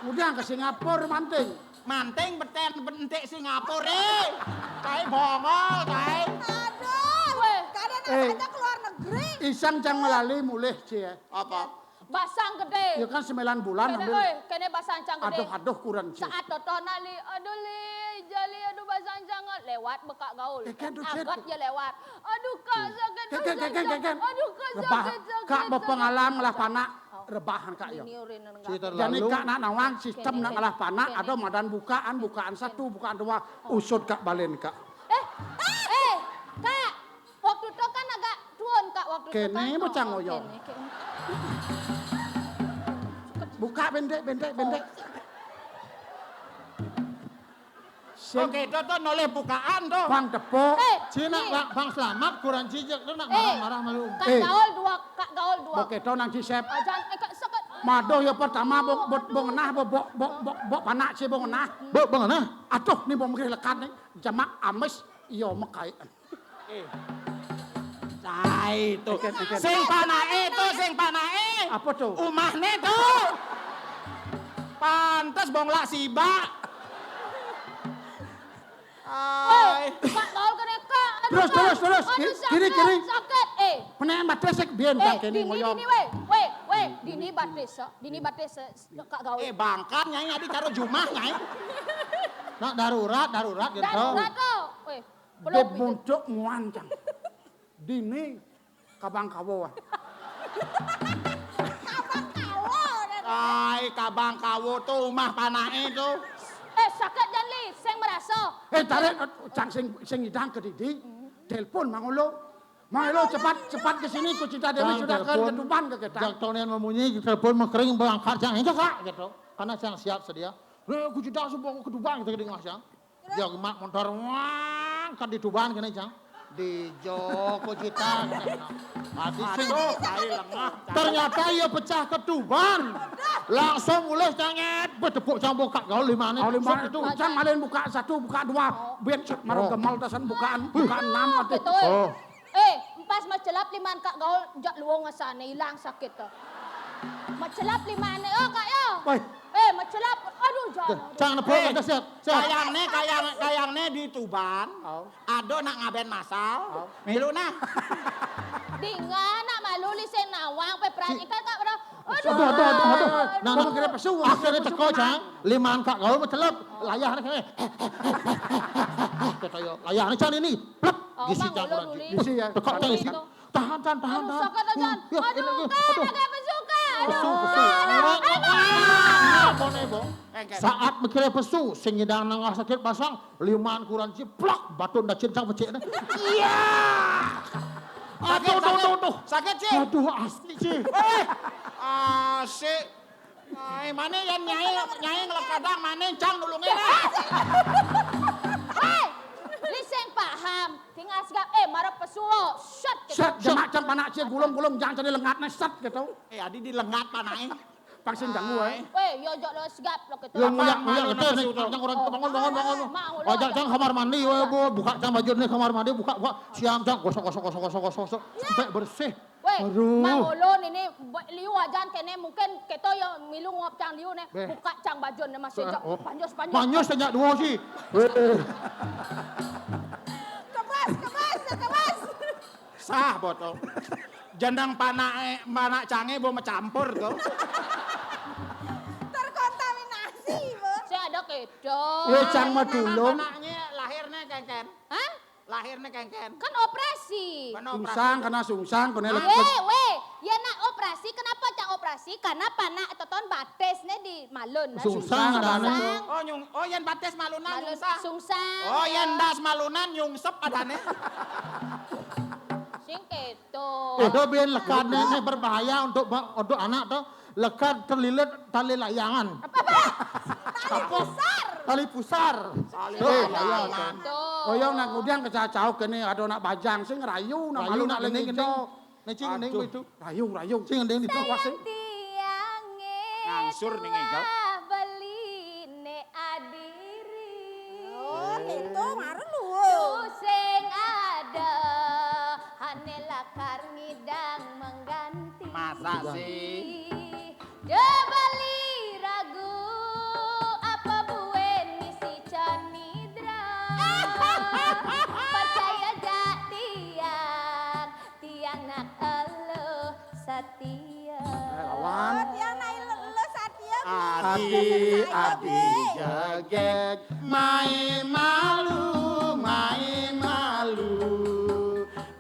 Udah ke Singapura manting. Manting bentik Singapura. Cai bongol cai. Aduh. Weh. Kadang aja keluar negeri. Isang cang melalui mulih Ci ya. Apa? Basang gede. Ya kan 9 bulan Kene, ambil. kene basang cang gede. Aduh kurang Ci. Saat totona li, aduh li, jali aduh basang jangan lewat bekak gaul. Ken, Agat ya lewat. Aduh kak sakit. Ken. Aduh kak Rebah. sakit. Kak berpengalaman lah panak. Rebahan kak yo. Ini urin Si Jadi terlalu. kak nak nawang sistem nak ngalah panak ada madan bukaan 1, bukaan 2 usut kak balen kak. kak, waktu itu kan agak tuan kak waktu itu kan. Kene bocah ngoyo. Kene. Buka bendek. Oke, itu tuh noleh bukaan tuh. Bang tepok. Cina bang selamat kurang cijak tu nak marah-marah malu. Kak gaul dua. Oke to nang cisep. Jangan, kak sakit. Madoh ya pertama bong enah bok panak si bong enah. Bok bang nah. Aduh nih bong mengkiri lekat nih. Jamak ames iyo mekai. Cai tuh. Sing panae. Apa tuh? Umahne tuh. Pantes bong lak siba. Ay. Kak gaul kene kak. Terus. Kiri. Sakit. Penean batresek biar kini ngoyong. Dini batres kak gaul. Bangkat nyai adi karo jumah nyai. Nak darurat gitu. Darurat tuh. Beb muncuk nguancang. Dini kabang kawo. Ay kabang kawo tuh umah panae tuh. Sakit Janli, sing merasa. Tarik cang sing idang ke Didi. Telepon Mangolo. Mangolo cepat ke sini ku Cita Dewi sudah ke ketuban ke kita. Jak tonian memunyi telepon mengkering berangkat jang enggak kak gitu. Karena saya siap sedia. Ku Cita subuh ke Tuban gitu dengan jang. Ya mak motor wang kan di Tuban kene jang. Di Joko Cita. Mati sing. Ai lengah. Ternyata ia pecah ke Tuban. Langsung mulai janget betepuk campur kak gaul limane. Kalau lima itu cang malin buka 1 buka 2. Biar marah gemal tasan bukaan 6 atuh. Betul. Empas macelap liman kak gaul jak luang ngasane hilang sakit tuh. Macelap limane kak ya. Woi. Macelap aduh jangan. Jangan nepuk kita siap. Kayangne di Tuban. Ado nak ngaben masal. Milu nah. Dingan nak malu lisen nawang pe peran ikan kak bro. Aduh. Nah, Kira pesu. akhirnya teko jang. Liman kak gaul mencelep. Layahnya kene. Kata yo. Layahnya can ini. Plep. Gisi jang kurang. Gisi ya. Teko jang isi. Tahan. Aduh sakit ajan. Aduh kan agak pesuka. Saat mikirnya pesu, sing ngidang nang sakit pasang, liman kurang ciplak, batun dah cincang pecik. Iya. Aduh. Sakit sih. Aduh asli sih. Asik. Ay, mana yang nyai ngelekadang mana cang nulungin Lisen paham. Tinggal sigap marah pesu. Shot. Set jemak can panak cie gulung jangan jadi lengatnya set gitu. Adi di lengat panae. Pangsin ganggu Yo jok lo sigap lo gitu. Yang itu yang orang bangun. Ojak jang kamar mandi buka jang baju nih kamar mandi buka siang jang gosok sampai bersih. Mang ulun ini liu ajan kene mungkin kita yo milu ngop cang liu nih buka cang baju nih masih jok panjos. Panjos senyak dua sih. Kebas. Sah botol. Jandang panak cange mau mencampur tuh. Terkontaminasi, Bu. Saya ada kedo. Cang mah dulung. Panaknya lahirnya kengken. Hah? Lahirnya kengken. Kan operasi. Sungsang kena Ya nak operasi kenapa cang operasi? Karena panak teton batesnya di malun. Sungsang adane. Oh yang bates malunan nyungsah. Sungsang. Oh yang das malunan nyungsep adane. Sing keto. Itu biar lekat ini berbahaya untuk anak tuh. Lekat terlilit tali layangan. Tali pusar. Layangan. Oh yang nak kemudian kecacau kene ada nak bajang sing rayu nak malu nak lenging Necing ning itu. Rayu. Cing ning itu. Tiange. Ngangsur nih ngegal. Beli ne adiri. Oh, itu ngaruh lu. Sing ada hane lakar ngidang mengganti. Masa sih? Debali ragu apa buen misi canidra. Percaya jak tiang nak elo setia. Oh, dia naik lu Satya. Adi jegek main malu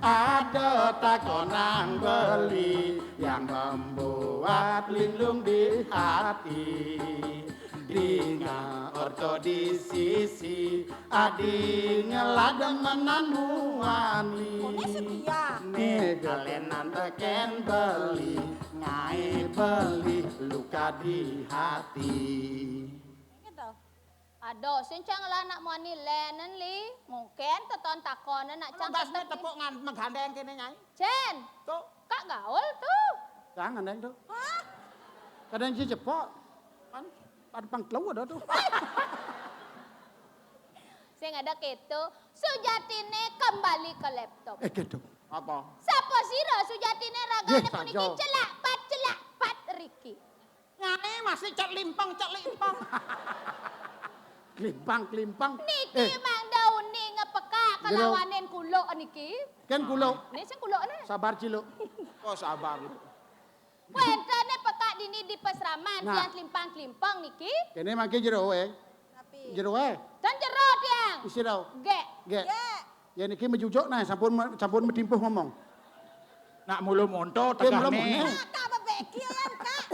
ada takonan beli yang membuat lindung di hati Dina orto di sisi adi ngeladeng menanmu wani Pokoknya setia. Negalenan teken beli ngai beli luka di hati Gitu. Aduh, sincang lah nak mau lenen li. Mungkin teton takonan nak cang Basnya tepuk menggandeng kene nyai Cen, tuh kak gaul tuh. Jangan deng tuh. Kadang si cepok. Kan ada pangklau ada tuh. Sing ada keto, Sujatine kembali ke laptop. Gitu. Apa? Sapa sira Sujatine ragane Yes, puniki Sajo. celak pat Riki. Nyane masih cek limpang. Klimpang. Niki mang daune ngepeka kalawanen kulo niki. Kan kulo. Nek sing kulo ne. Sabar ciluk. Oh sabar. Wentene peka dini di pesraman Nah. tiang klimpang-klimpang niki. Kene mangke jero Tapi. Jero Dan jero tiang. Isi daw. Gek. Ge. Ya. Ya niki mejujuk nah sampun medimpuh ngomong. Nak mulu monto Eh, belum tegane. monto. Kak bebeki ya kak.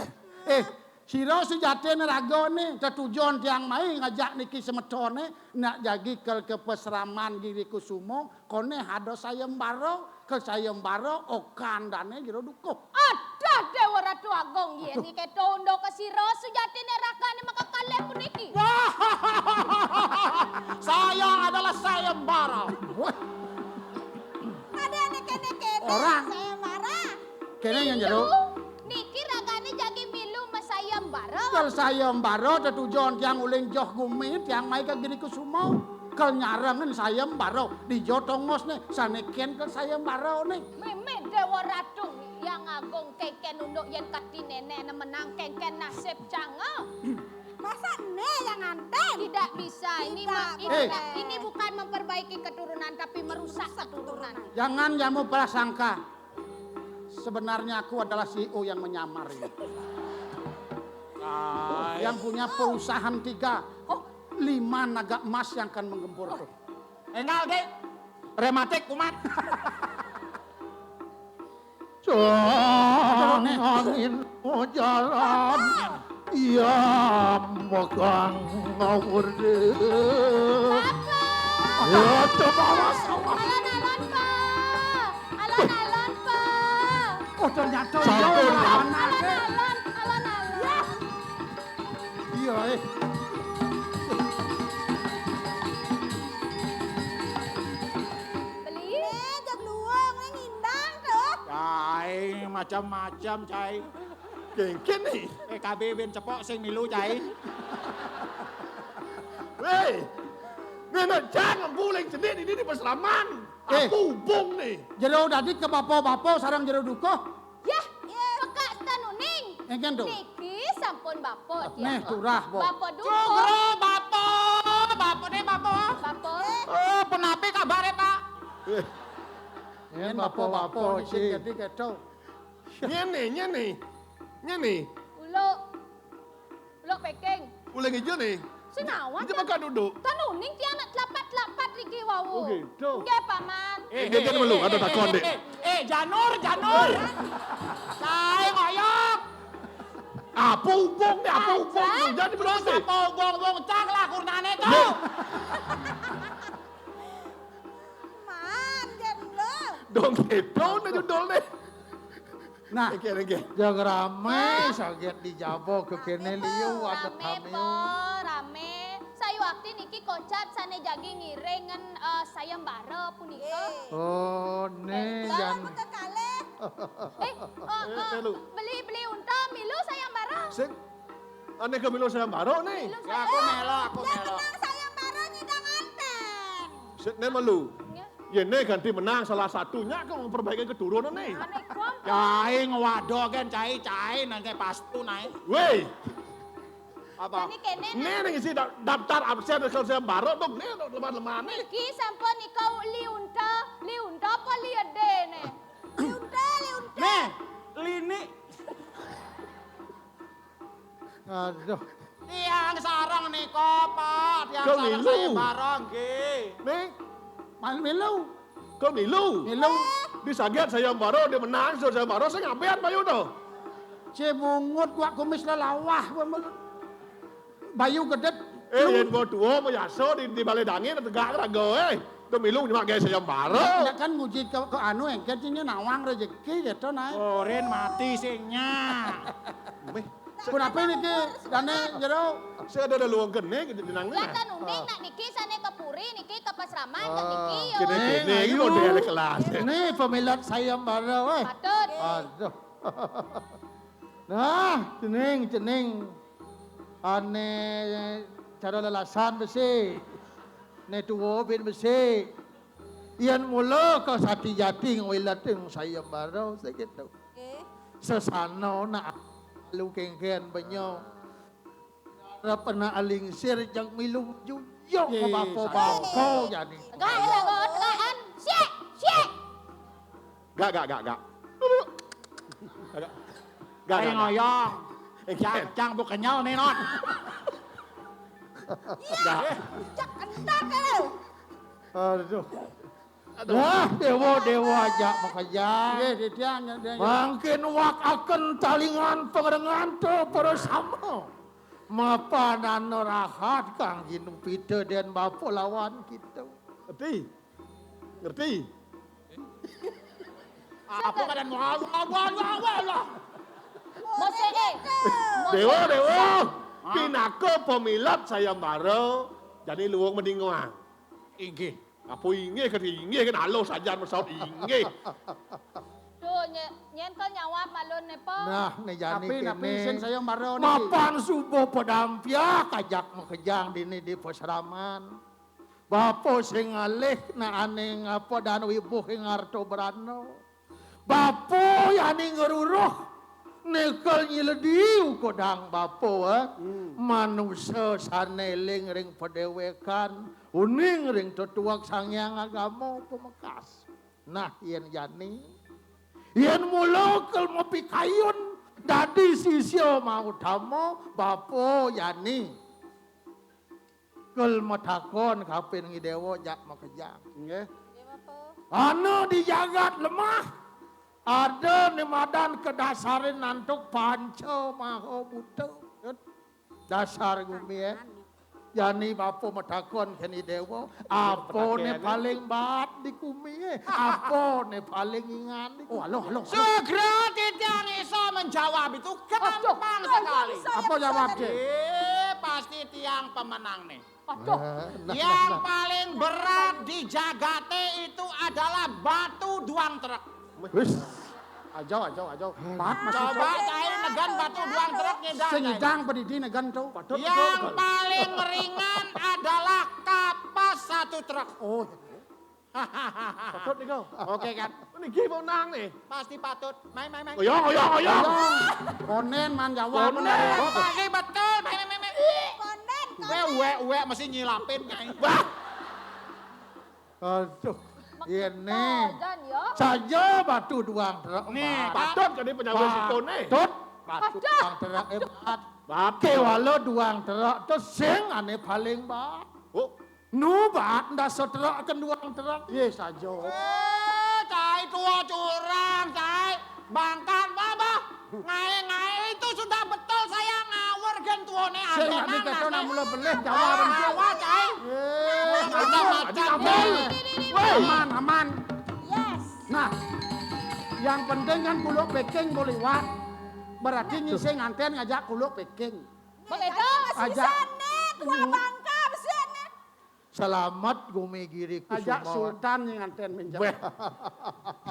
Sira sejatine ragone tetujuan tiang mai ngajak niki semetone nak jagi ke peseraman Giri Kusumo kone hado sayembara ke sayembara okandane jero dukuh. Adah Dewa Ratu Agung yen iki tondo ke sira Sujatine ragane maka kalih puniki. Saya adalah sayembara. Ada nek kene Orang. Saya marah. Kene yang jero Niki ragane jagi milu masayembara. kel sayembara tetujuan tiang uling joh gumi tiang mai ke Giri Kusumo. Kel nyarengen sayembara di jotongos ne saneken ke sayembara ne. Meme Dewa Ratu yang agung kengken unduk yen kati nenek menang kengken nasib cango. Masa ne yang anten? Tidak bisa ini Tidak boleh. ini bukan memperbaiki keturunan tapi merusak keturunan. Jangan kamu prasangka. Sebenarnya aku adalah CEO yang menyamar ini. Yang punya perusahaan 5 naga emas yang akan menggempur tuh. Engal dek. Rematik kumat. Angin jalan ya megang ngawur deh. Ya coba Alon-alon Pak. Alon-alon Pak. Oh ternyata Sampun, iya Pak. Alon-alon. Iya Beli. Jak luang ne ngindang tuh. Cai macam-macam cai. Kengken nih. KB ben cepok sing milu cai. Weh, nenek jangan boleh sendiri ini di peseraman. Aku bung nih. Jero dadi ke bapo-bapo sarang jero duko. Yah, peka tanuning. Engken tuh. Niki sampun bapo dia. Neh turah bo. Bapo duko. Sugro bapo. Bapo deh bapo. Bapo. Oh penapi kabare pak. Yen bapo-bapo sing jadi keto. Nyene. Ulo. Ulo peking. Boleh hijau nih. Senawan. Itu makan duduk. Tanuning dia anak telapat-telapat Riki wawu. Oh, gitu. Nggih, Paman. Jangan dulu, ada takon deh. Janur. Cai ngoyok. Apa ubung nih, apa ubung? Jadi belum sih. Apa gong cak lah kurnane tuh. Man jendo. Dong gitu, nih judul nih. Nah, Oke. Jangan rame, saget di jabo ke kene liu ada Rame po, tamu. rame. Saya waktu niki kocat sane jagi ngirengen sayembara punika. Oh, nih Kamu jan. ke kale. Lu. Beli unta milu sayembara. Sing. Aneh ke Milo saya baru nih. Milu Ya aku melo. Yang menang saya baru nyidang anten. Sing nih malu. Ya. Ya nih ganti menang salah satunya kan memperbaiki keturunan nih. Aneh kom. Cai ngewado kan cai nangke pastu naik. Weh, Apa? Ini kene nih nih isi daftar absen kalau saya baru dong nih lemah-lemah nih. niki sampun nikau liunta apa liade ne. Liunta. Nih, lini Aduh, tiang sarang nih Pak. Tiang Kau sarang milu. saya barang nggih. nih mal milu. kau milu. Milu. Disaget saya baru dia menang saya baru saya ngapain bayu tuh. Cebungut gua kumis lelawah gua melu. Bayu gedet. Yang gua tua mau yaso di balai dangin tegak rago Kau milu cuma kayak saya baru. Ya kan nguji ke anu engken cenye nawang rezeki gitu nah. Oren mati singnya. Kenapa ini ke dane jero? Saya ada luang kene gitu Lah dinangnya. tanuning nak niki sane ke puri niki ke pasraman ke niki yo. Kene ayu. ini model kelas. Nih pemilat sayembara weh. Patut. Aduh. Nah, cening. Ane cara lelasan besi. Ne tuwo bin besi. Iyan mula ka sati jati ngwilateng saya baro segitu. Eh, Sesano na lu kengken banyo. Na pernah alingsir jang milung juyok Ye, bako jadi. Tegak rago, tegakan. Syek. Gak. Kayak ngoyong. Cang bukan nyal nih non. cak endak kalau. Aduh. Wah, dewa aja makanya. Ye di tiang dia. Mungkin wak akan talingan pengerengan tu para sama. Mapanan rahat kang ginung pita dan bapa lawan kita. Ngerti? Apa kadan wah. Mose Dewa. Pinaka pemilat saya baro. Jadi luwung mendingoang. Inggih. Apa inggih kan halo saja masaud inggih. Duh, nyen kau nyawab malun ne po. Nah, ne jani Tapi sen kene. saya baro ni. Mapan subuh pedampia kajak makejang dini di posraman. Bapo sing alih na aning apa dan wibuh ing arto berano. Bapo yani ngeruruh nekel nyilediu kodang bapo manusia saneling ring pedewekan uning ring tetuak sangyang agama pemekas. Nah yen jani yen mula kel mopi kayun dadi sisyo mau damo bapo yani kel matakon kapin ngidewo jak makejang. Nggih. Anu di jagat lemah. Ada ni madan kedasarin nantuk panco maho buto. Dasar gumi Yani bapo matakon keni dewo. Apo ne paling bat di kumi Apo ne paling ingan di kumi. Oh, halo. Segera Titiang iso menjawab itu gampang sekali. Apa jawab dia? Pasti tiang pemenang nih. Nah, Yang paling berat di jagate itu adalah batu duang truk. Wis. Ajo. Bat masih Coba saya negan batu duang truk nyedang. sing idang pedidi negan tu. Yang paling ringan adalah kapas satu truk. Oh, Patut nih kau. Oke kan? Niki mau nang nih. Pasti patut. Main. Oyong. konen man jawab. Pasti betul. Main. Konen Uwe mesti nyilapin nyai. Aduh. Ini Jan yo. saja batu duang terak. Nih, Patut jadi penyawat sikone. Patut batu duang terak bat. Ke walau duang terak tu sing ane paling bat. Oh, Nu bat ndak seterak akan duang terak. Ye sajo. Cai tua curang, cai. Bangkan, Baba. Ngai itu sudah betul saya ngawur gen tuone Sing ane kata nak mula beleh jawab dia. Awak, cai. Macam-macam. Aman. yes. Nah, yang penting kan kuluk peking boleh wat. Berarti nyising anten ngajak kuluk peking. Begitu. Ajak. Sana tua bangka besana. Selamat gumigiri Ajak kusumawan. sultan yang anten menjawab.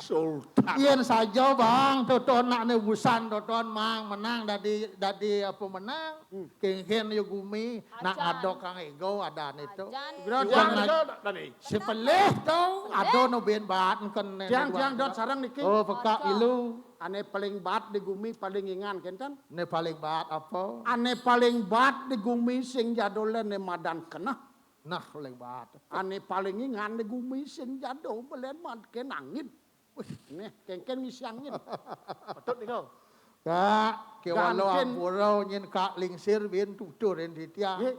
sultan. Ien saja bang, toton nak nebusan toton mang menang dadi apa menang. Kengken yo gumi nak Ajan. ado kang ego ada itu. Jan. Bro, Yang tiang ada tadi. Sepeleh tau ado no ben baat kan. tiang dot sarang niki. Oh peka ilu. Ane paling bat di gumi paling ingan kentan. Ne paling baat apa? Ane paling bat di gumi sing jadolen ne madan kena. Nah paling baat. Ane paling ingan di gumi sing jadol belen mad ken angin. Wih, nih kengken ngisi angin. Patut nih kau. Kak, ke walau Gantin. ampurau nyen kak lingsir bin tutur en di tiang. Ye,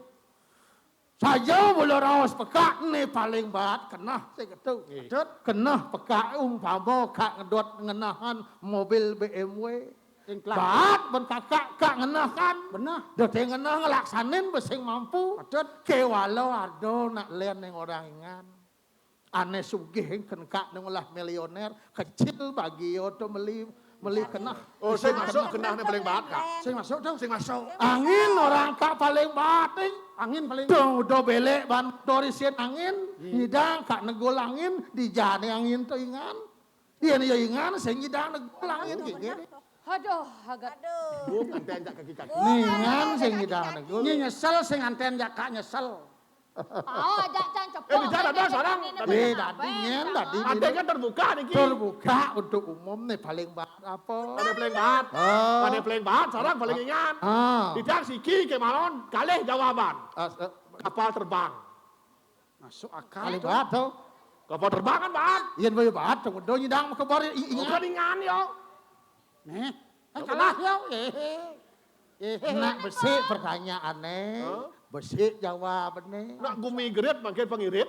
Saja boleh rawas peka ne paling baat kena saya kata. Cut. Kena peka umpama kak ngedot ngenahan mobil BMW. Sing kelak. Baat ben kakak kak ngenahan. Benar. Dot yang ngenah ngelaksanin besing mampu. Cut. Ke walau ado nak len yang orang ingan. Ane sugih kan kak nengolah milioner kecil bagi yo tu meli kena. Oh, saya masuk kena nih paling bahat kak. Sing masuk dong. Sing masuk. Angin orang kak paling baat Angin paling. Tuh udah belek ban torisin angin, nyidang kak negol angin, di jane angin tuh ingan. Iya nih ingan, saya nyidang negol angin kayak gini. Aduh, agak. Aduh. Nganten jak kaki-kaki. Ningan sing ngidang niku. Ini nyesel sing anten jak kak nyesel. Oh, ajak can cepok. di sana ada seorang. Tadi nyen tadi Ade kan terbuka niki. terbuka untuk umum nih paling banget apa? Ade peleng bahat. Oh. Ade peleng bahat sarang paling ingat. Ah. Tidak siki ke malon kalih jawaban. Kapal terbang. Masuk akal. Paling banget tuh. Kapal terbang kan bahat. Yen bae banget do nyidang ke bari Bukan ingat. ingan yo. Nih, kalah yo. Nak besik pertanyaannya. Hah? Besik jawabannya. Nak gumi gerit makin pengirit.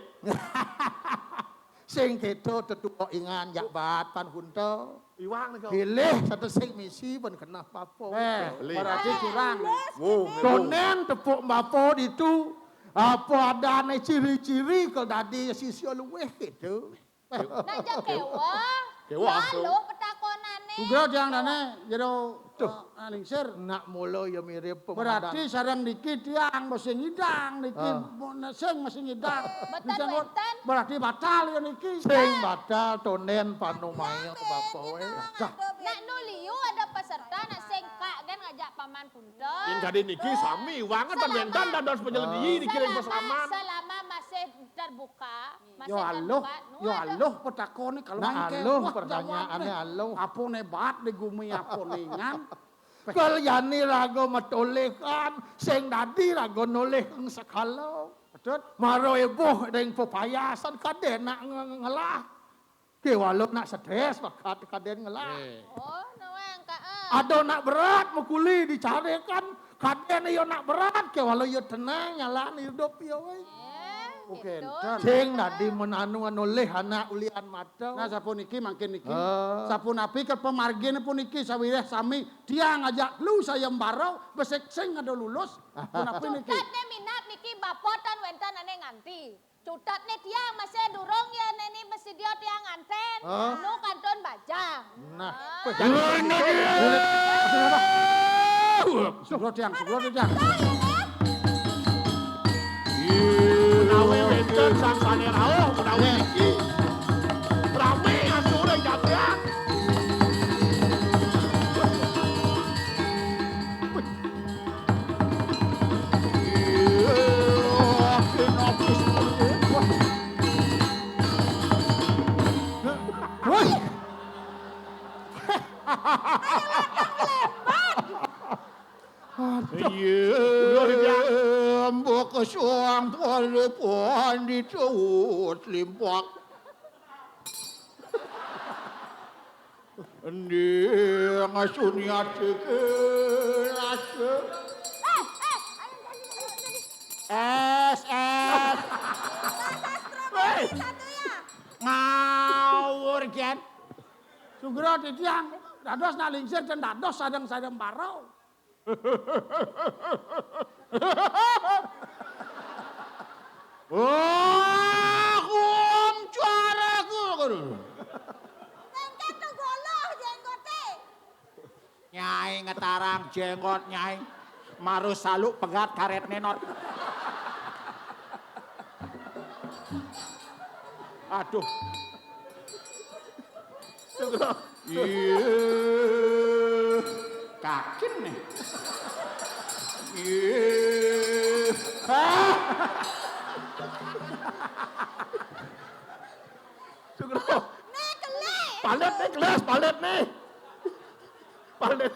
Sing keto tetu ingan jak bat pan hunto. Iwang nih kau. Pilih satu sing misi pun kena papo. Beli. Berarti curang. Donen tepuk mapo itu apa ada nih ciri-ciri kalau tadi sisi luweh gitu. Nak jak kewah. Kewah, Lalu petakonane. Ugro yang dane jero alingsir. Nak mulu ya mirip Berarti sarang niki tiang masih ngidang niki sing masih ngidang. Beten-beten. Berarti batal ya niki. sing batal tonen panumayo bapo we. Nak nuliu ada peserta nak sengkak kan ngajak paman punten. Yang tadi niki sami iwangan dan wendan dan dos penyeledi dikirim ke saman. Selama masih terbuka, masih Yo aloh, terbuka. yo aloh petakone kalau Nah, mangke. aloh, Wah, pertanyaannya jawabnya. aloh. Apa nebat di gumi apa ningan. Kal yani rago matoleh kan sing dadi rago noleh ing sakalo. Betul? Maro eboh deng pepayasan kaden nak ngelah. Ke walau nak stres bakat kaden ngelah. Oh, nawang ka. Ado nak berat mukuli dicarikan kaden yo nak berat ke walau yo tenang nyalani hidup yo we. Bukan. Gitu. Sing dadi menanu noleh anak ulian mata. Nah sapun niki mangkin niki. Ah. Sapun api ke pemargin pun niki sawireh sami dia ngajak lu saya mbaro besek sing ada lulus. Pun api niki. Cutat ne minat niki bapotan wentan ane nganti. Cutat ne tiang masih durung ya neni mesti dia tiang nganten. Ah. Nu kanton bajang. Nah, Sugro tiang, sugro tiang. Menawi wenten sang sane rawuh menawi niki. Rame asure jabrak. woi. Mbok kesuang pon dicewut limpak. Endi ngasunyat sekelas. Es. Hei, Ngawur gen. Sugro di tiang. Dados nak lingsir dan dados sadang-sadang mbaro. Aku caraku. Engke tuh goloh jenggote. Nyai ngetarang jenggot nyai. Marus saluk pegat karet nenot. Aduh. Iya. Kakin nih. Iya. Sugro. Nih kelek. Palet nih kelas, palet nih. Palet.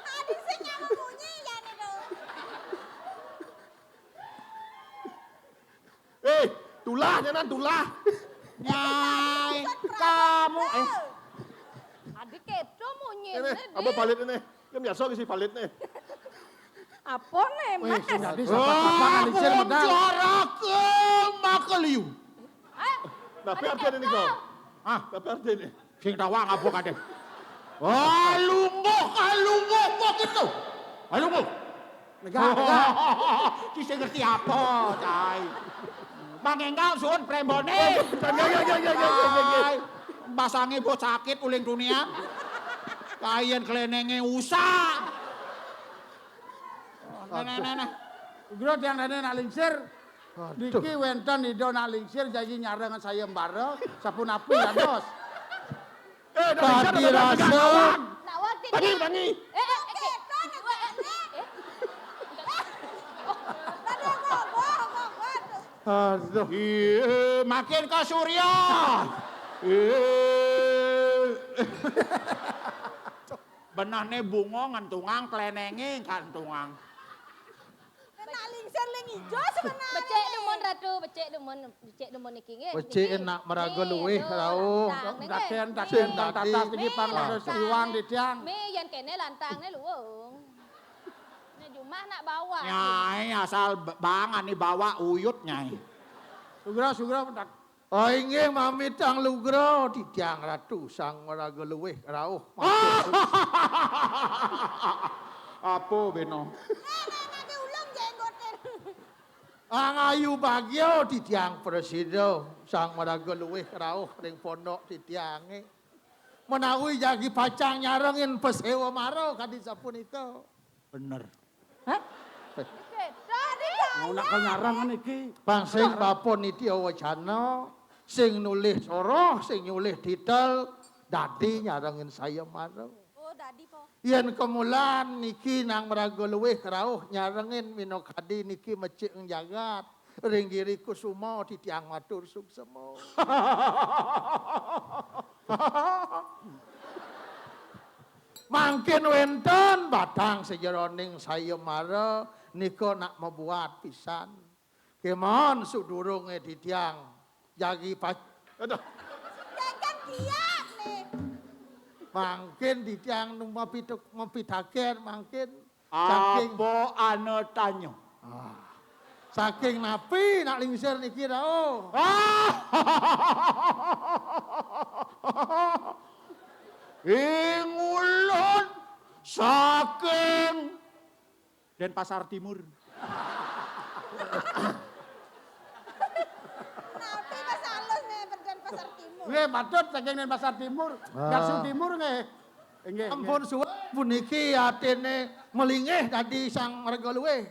Adi sing yang bunyi ya nih do. Tulah jangan tulah. Nyai, kamu Adik keto munyin. Ini, apa palet ini? Ini biasa sih palet nih. Apa nih Wih, mas? sing dadi sapa-sapa alingsir medal. Caraku makaliu. Tapi artinya ini kau. ah Tapi artinya ini. sing tawang apa kadeh? Alungguh kok gitu. Ayo, Negara. Ki sing ngerti apa, Cai? Mangenggal suun prembone. Cai, basange bos sakit uling dunia. Kayen kelenenge usah. Nah. Sugro tiang dane nak lingsir. Niki wenten ido nak lingsir jadi nyarengan saya mbaro sapun api dados. tadi rasa Nawak Tangi, tidak. tangi. aduh Makin ke Surya. Benahne bungo ngentungang klenengi kantungang. Nak lingser ling ijo sebenarnya. Becek demun iki nggih. becik enak meraga luweh rauh Daden Sing tatas tadi. iki pangados iwang di tiang. Me yen kene lantangne luwung. Nek Jumah nak bawa. Nyai asal bangan nih bawa uyut nyai. Sugro oh inggih mamitang lugro di tiang ratu sang meraga luweh rauh Apa beno? Nanti ulang jenggoten. Angayu bagyo di tiang presido sang meraga luweh rauh ring pondok di tiange menawi jagi pacang nyarengin pesewa maro kadi sapunika Bener. Nak kenyarangan iki. pangsing bapon nitya wacana sing nulis soroh sing nyulih titel dadi nyarengin saya maro Oh, tadi po. yen kemulan niki nang meraga luweh rauh nyarengin minokadi niki mecik jagat ring giri kusuma di tiang matur suksemo mangkin wenten batang sejeroning sayemara nika nak membuat pisan kemon sudurunge di tiang jagi Aduh. Jangan kiak nih. mangkin di tiang mempitaken mangkin saking Apa ane tanyo? saking napi nak lingsir niki rao Ingulun saking Denpasar Timur. Nanti pas halus nih berdan pasar timur. Nggih patut saking ning pasar timur. Garsu timur nggih. Nggih. ampun suwe puniki atene melingih tadi sang marga luweh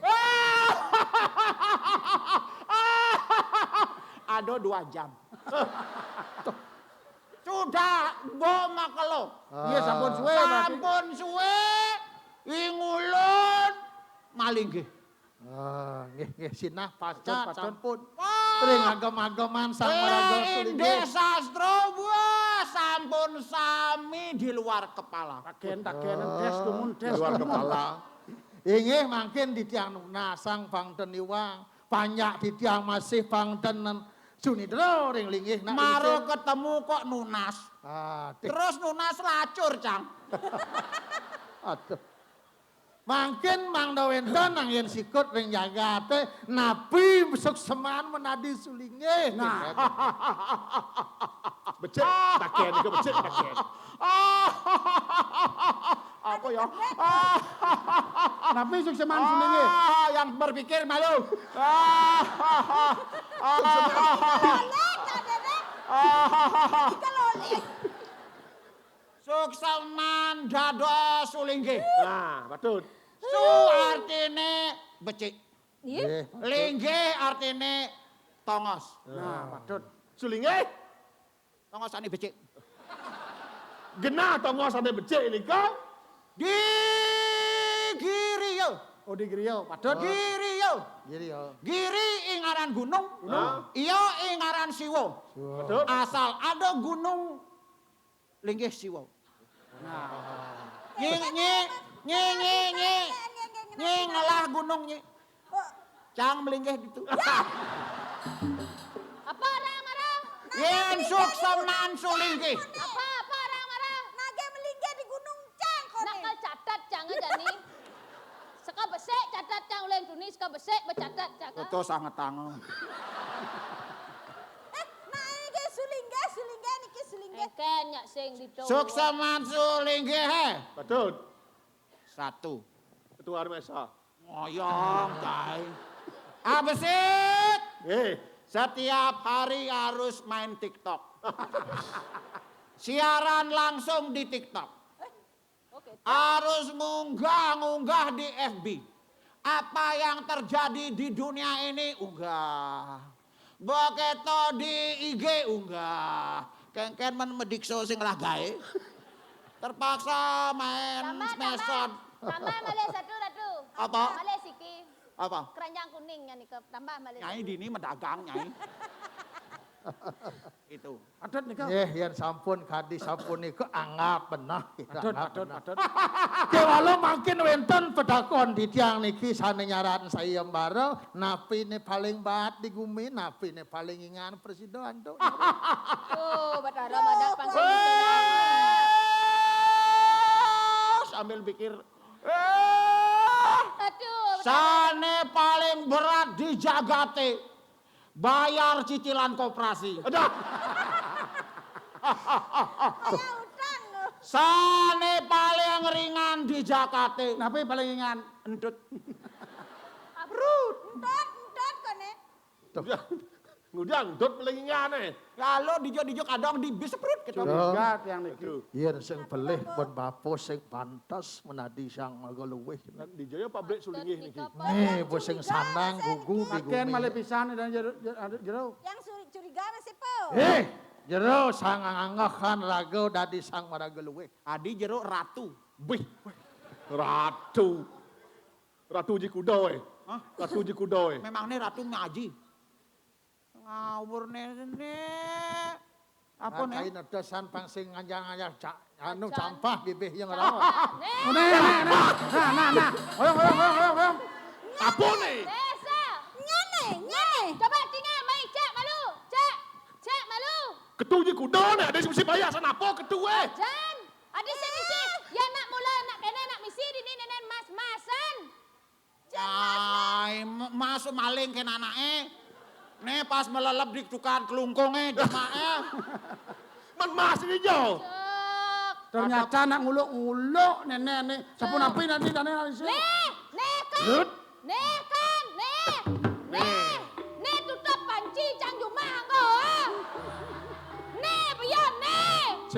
Ada 2 jam. Sudah boma kelo. Nggih sampun suwe berarti. Sampun suwe. Ingulun maling nggih. nggih sinah pacat Patut. sampun ring agam-agaman sang maraga Inde sulinggih sastra buah sampun sami di luar kepala. Tagen des dumun des. Luar kepala. inggih mangkin di tiang nuna sang pangten iwang panyak di tiang masih pangten Sunidro ring linggih nak Maro licin. ketemu kok nunas. Terus nunas lacur, Cang. Aduh. Mangkin Mang Dawenten nang yen sikut ring jagate napi sukseman menadi sulinge. Nah. Becek, taken ke becek taken. Apa ya? Napi sukseman sulinge. Yang berpikir malu. Sukseman dado sulingge. Nah, betul. Su artine becik. Nggih. Lingge artine tongos. Nah, patut. Sulinge, Tongosane becik. genah tongo sampai becek ini kau. Di Giriyo. Oh di griya, patut. Giriyo. Jadi ya. Giri ingaran gunung. Iya ingaran siwo. Betul. Asal ada gunung linggih siwo. Nyi nyi nyi nyi nyi nyi ngalah gunung nyi. Cang melinggih gitu. Apa arang-arang? Yen sukseman sulinggih. Apa arang-arang? Nage melinggih di Gunung Cangkone. Nakal catat jangan jani. Seka besek catat cang uleng duni seka besek becatat jangan. Itu sangat tangan. Nah ini sulinggih niki sulinggih. Eken nyak sing dito. Sukseman sulinggih he. Betul. 1. Ketua Armesa. Ngoyong kai. Abesit. Setiap hari harus main TikTok. Siaran langsung di TikTok. Oke. Harus ngunggah di FB. Apa yang terjadi di dunia ini unggah. Begitu di IG unggah. Kengken men medikso sing ragae. Terpaksa main mesot. Tambah malih satu Ratu. Apa? Malih siki. Apa? Keranjang kuning yang tambah malih. Nyai dini medagang nyai. Itu. Adot nika. Yen sampun kadi sampun niku anggap benah. Adot. Kewalo makin wenten pedakon di tiang niki sane nyaran sayembara napine paling baat di gumi napine paling ingan presiden tuh. Tuh, Bathara badak pangsil Sambil pikir. Aduh. Sane paling berat di jagate. Bayar cicilan koperasi. Ada. Kayak utang. Sane paling ringan di Jakate. Napa paling ingan? Entut. Entot kone. Ngudang dot pelingane. Lalu dijo kadang di bis perut gitu. Curiga tiang niki. Yen sing belih ben bapo sing pantas menadi sang maga luweh. Di Jaya pabrik sulingih niki. Nih bos sing sanang gugu di Pakaian gumi. malih pisan dan jero. Yang curiga masih po. Jero sang anggahan raga dadi sang maraga luweh. Adi jeruk ratu. Bih. Ratu. Ratu ji kuda we. Hah? Ratu ji kuda we. Memang nih ratu ngaji. Ngawur nih. Apa nih? Kain nedesan pang sing nganjang-nganjang anu campah bibih yang rawa. Nah. Oyong. Apa nih? Desa. Nyane. Coba tinggal main cek malu. Cek malu. Ketu ji kuda nih. Ada mesti bayar sana apa ketu we. Jan. Ada saya misi. Ya nak mula nak kena nak misi di ni nenek mas-masan. Ay, masuk maling ke anake. Nih pas melelep di tukang kelungkungnya jemaah. Man mas ini jauh. Cek. Ternyata nak nguluk nenek nih. Sapun api nanti nenek sih. Nih tutup panci cang jumah engkau. Nih pion nih.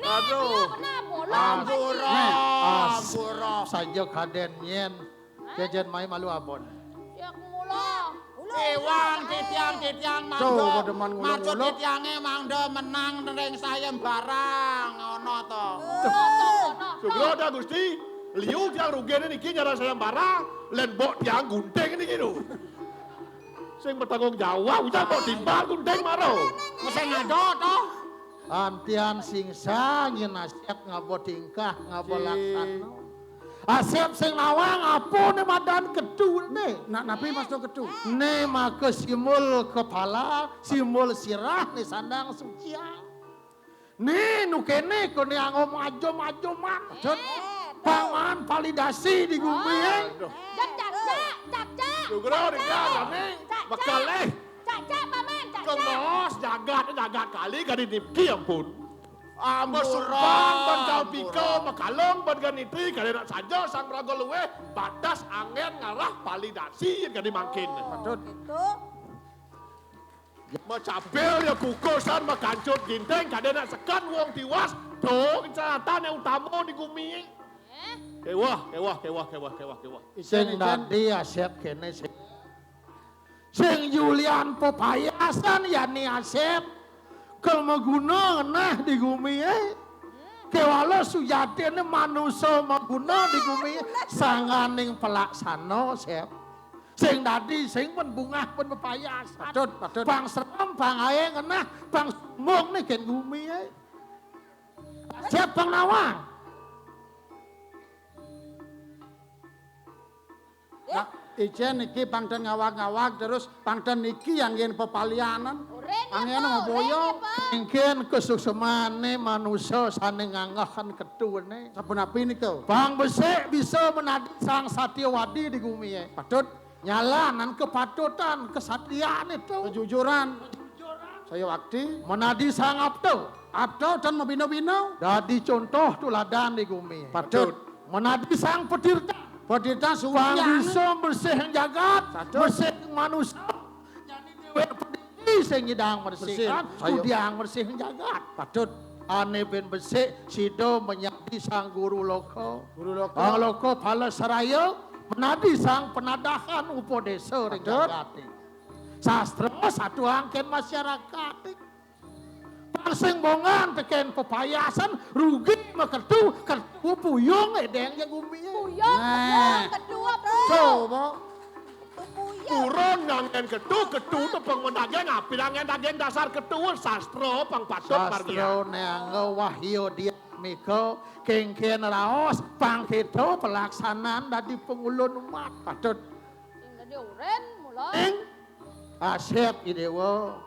Aduh. Pion pernah bolong panci. Ampura. Saja kaden yen. Jajan mai malu abon. Ya mula. Iwang titiang Coba mangdo. demen nguluk-nguluk. Maksud titiange mangdo menang ning sayembarang ngono to. Sugro ada Gusti. Liu tiang rugen niki nyara sayembara. Len bok tiang gunting niki lho. Sing bertanggung jawab ucap bok timbal gunting maro. Mesti ngado to. Antian singsa yen asyap ngabo tingkah ngabo laksana. Asyap sing nawang apone madan kedul nih. Nak napi mas to ketu. Nih maka simul kepala, simul sirah nih sandang sucia. Nih nukene kene angom ajom-ajoman. Pangan validasi di gumi Cak. Sugro dia nih. Bakal Cak paman. Kemos jagat kali kali nipki ampun. Ampura. Sumbang ban kau pikau makalong ban ganiti kali nak saja sang raga luwe batas angin ngarah validasi yang kali makin. Patut. Itu. Macapil ya kukusan makancut ginteng kali nak sekan wong tiwas. Tuh kejahatan yang utama di gumi. Kewah. Sing dadi asyap kene sing Julian pepayasan yani asyap kalau maguna nah di gumi kewala sujati ini manusia maguna di gumi sanganing pelaksana asyap sing dadi sing pun bungah pun pepayasan Patut. bang serem bang ayeng nah bang sumong nih ken gumi asyap bang nawang. Nak ijen niki pangden ngawak-ngawak terus pangden niki yang yen pepalianan. Angin ngoboyo. Mungkin kesuksmane manusia sane nganggahan ketune. Sapun api niko. Bang besek bisa menadi sang satyawadi di gumi Patut. Nyalanan kepatutan, kesatiaan itu. Kejujuran. Saya waktu. Menadi sang abdo. Abdo dan mabino-bino. Dadi contoh tuladan di gumi. Patut. Menadi sang petirta. Pedita Bang suwian. bisa bersih jagat, Patut. bersih manusia. Jadi dewe pediti sing nyidang bersihkan, Ayo. kudiang bersih jagat. Patut. Ane ben bersih, sido menyadi sang guru loko. Guru loko. Ang loko pala saraya, menadi sang penadahan upo desa ring Patut. jagati. Sastra satu angken masyarakat. sing bongan teken pepayasan rugi maketu ketu puyung edeng yang umi. Puyong, Nah. kedua, Coba. Turun ngangen ketu tepeng mendageng api ngangen daging dasar ketu sastro pang patut margia. Sastro neanggo wahyu dia miko kengken raos pangketo pelaksanaan dadi pengulun umat patut. Jadi uren mulai. Ing asep idewo.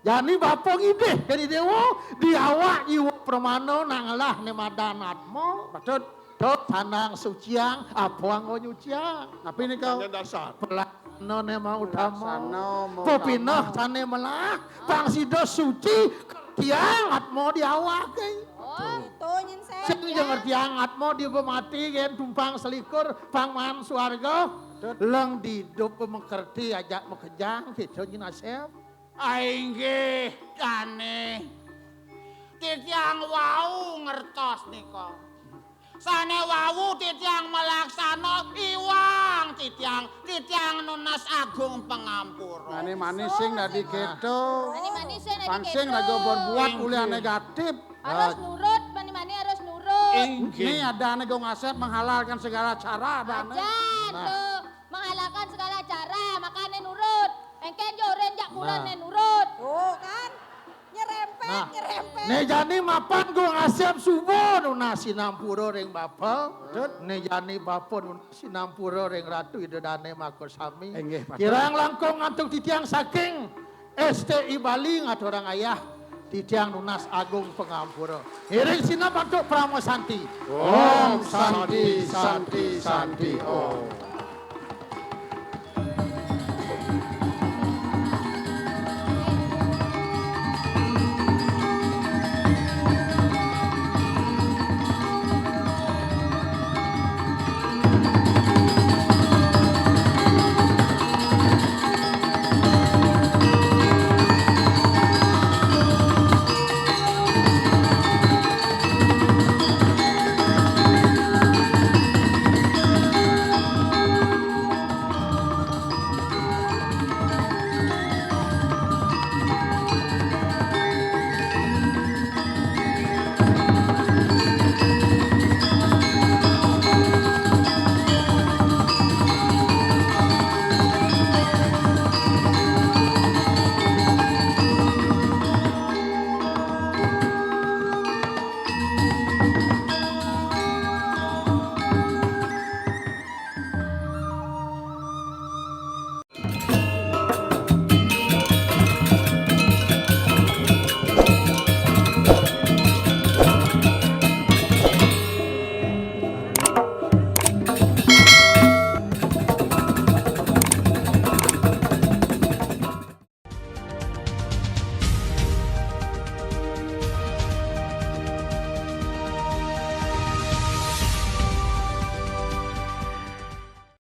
Jani bapong ide kali dewo diawak iwo permano nangalah ne madanatmo patut tot tanang suciang apuang nyuciang. Tapi ini kau Ngangen dasar. Pelakno ne mau utama. Pelaksana mau Popinah tane melah pangsido suci tiang atmo diawak Oh, Tuh nyin saya. Sing jangan tiang atmo dia mati gen tumpang selikur pangman suarga leng didup mengerti ajak mekejang gitu nyin asep. Ainggih jane. Titiang wau ngertos nika. Sane wau titiang melaksana iwang titiang nunas agung pengampura. Manis sing dadi keto. Mani-manisin lagi Pansing gitu. lagi berbuat kuliah negatif. Harus nurut, mani-mani harus nurut. Ini ada nego ngasep menghalalkan segala cara ada ane. Ajan tuh, menghalalkan segala cara, makanya nurut. Engken joren jak bulan nurut. Tuh kan. Nyerempet, Nah. nyerempet. Ne jani mapan gua ngasep subuh nuna sinampuro ring bapa. Ne jani bapa nuna sinampuro ring ratu idodane mako sami. Enggih, Pak. Kirang langkung ngantuk titiang saking STI Bali ngat orang ayah titiang nunas agung pengampuro. Iring sina bantuk Pramosanti. Om Santi Santi Santi Om.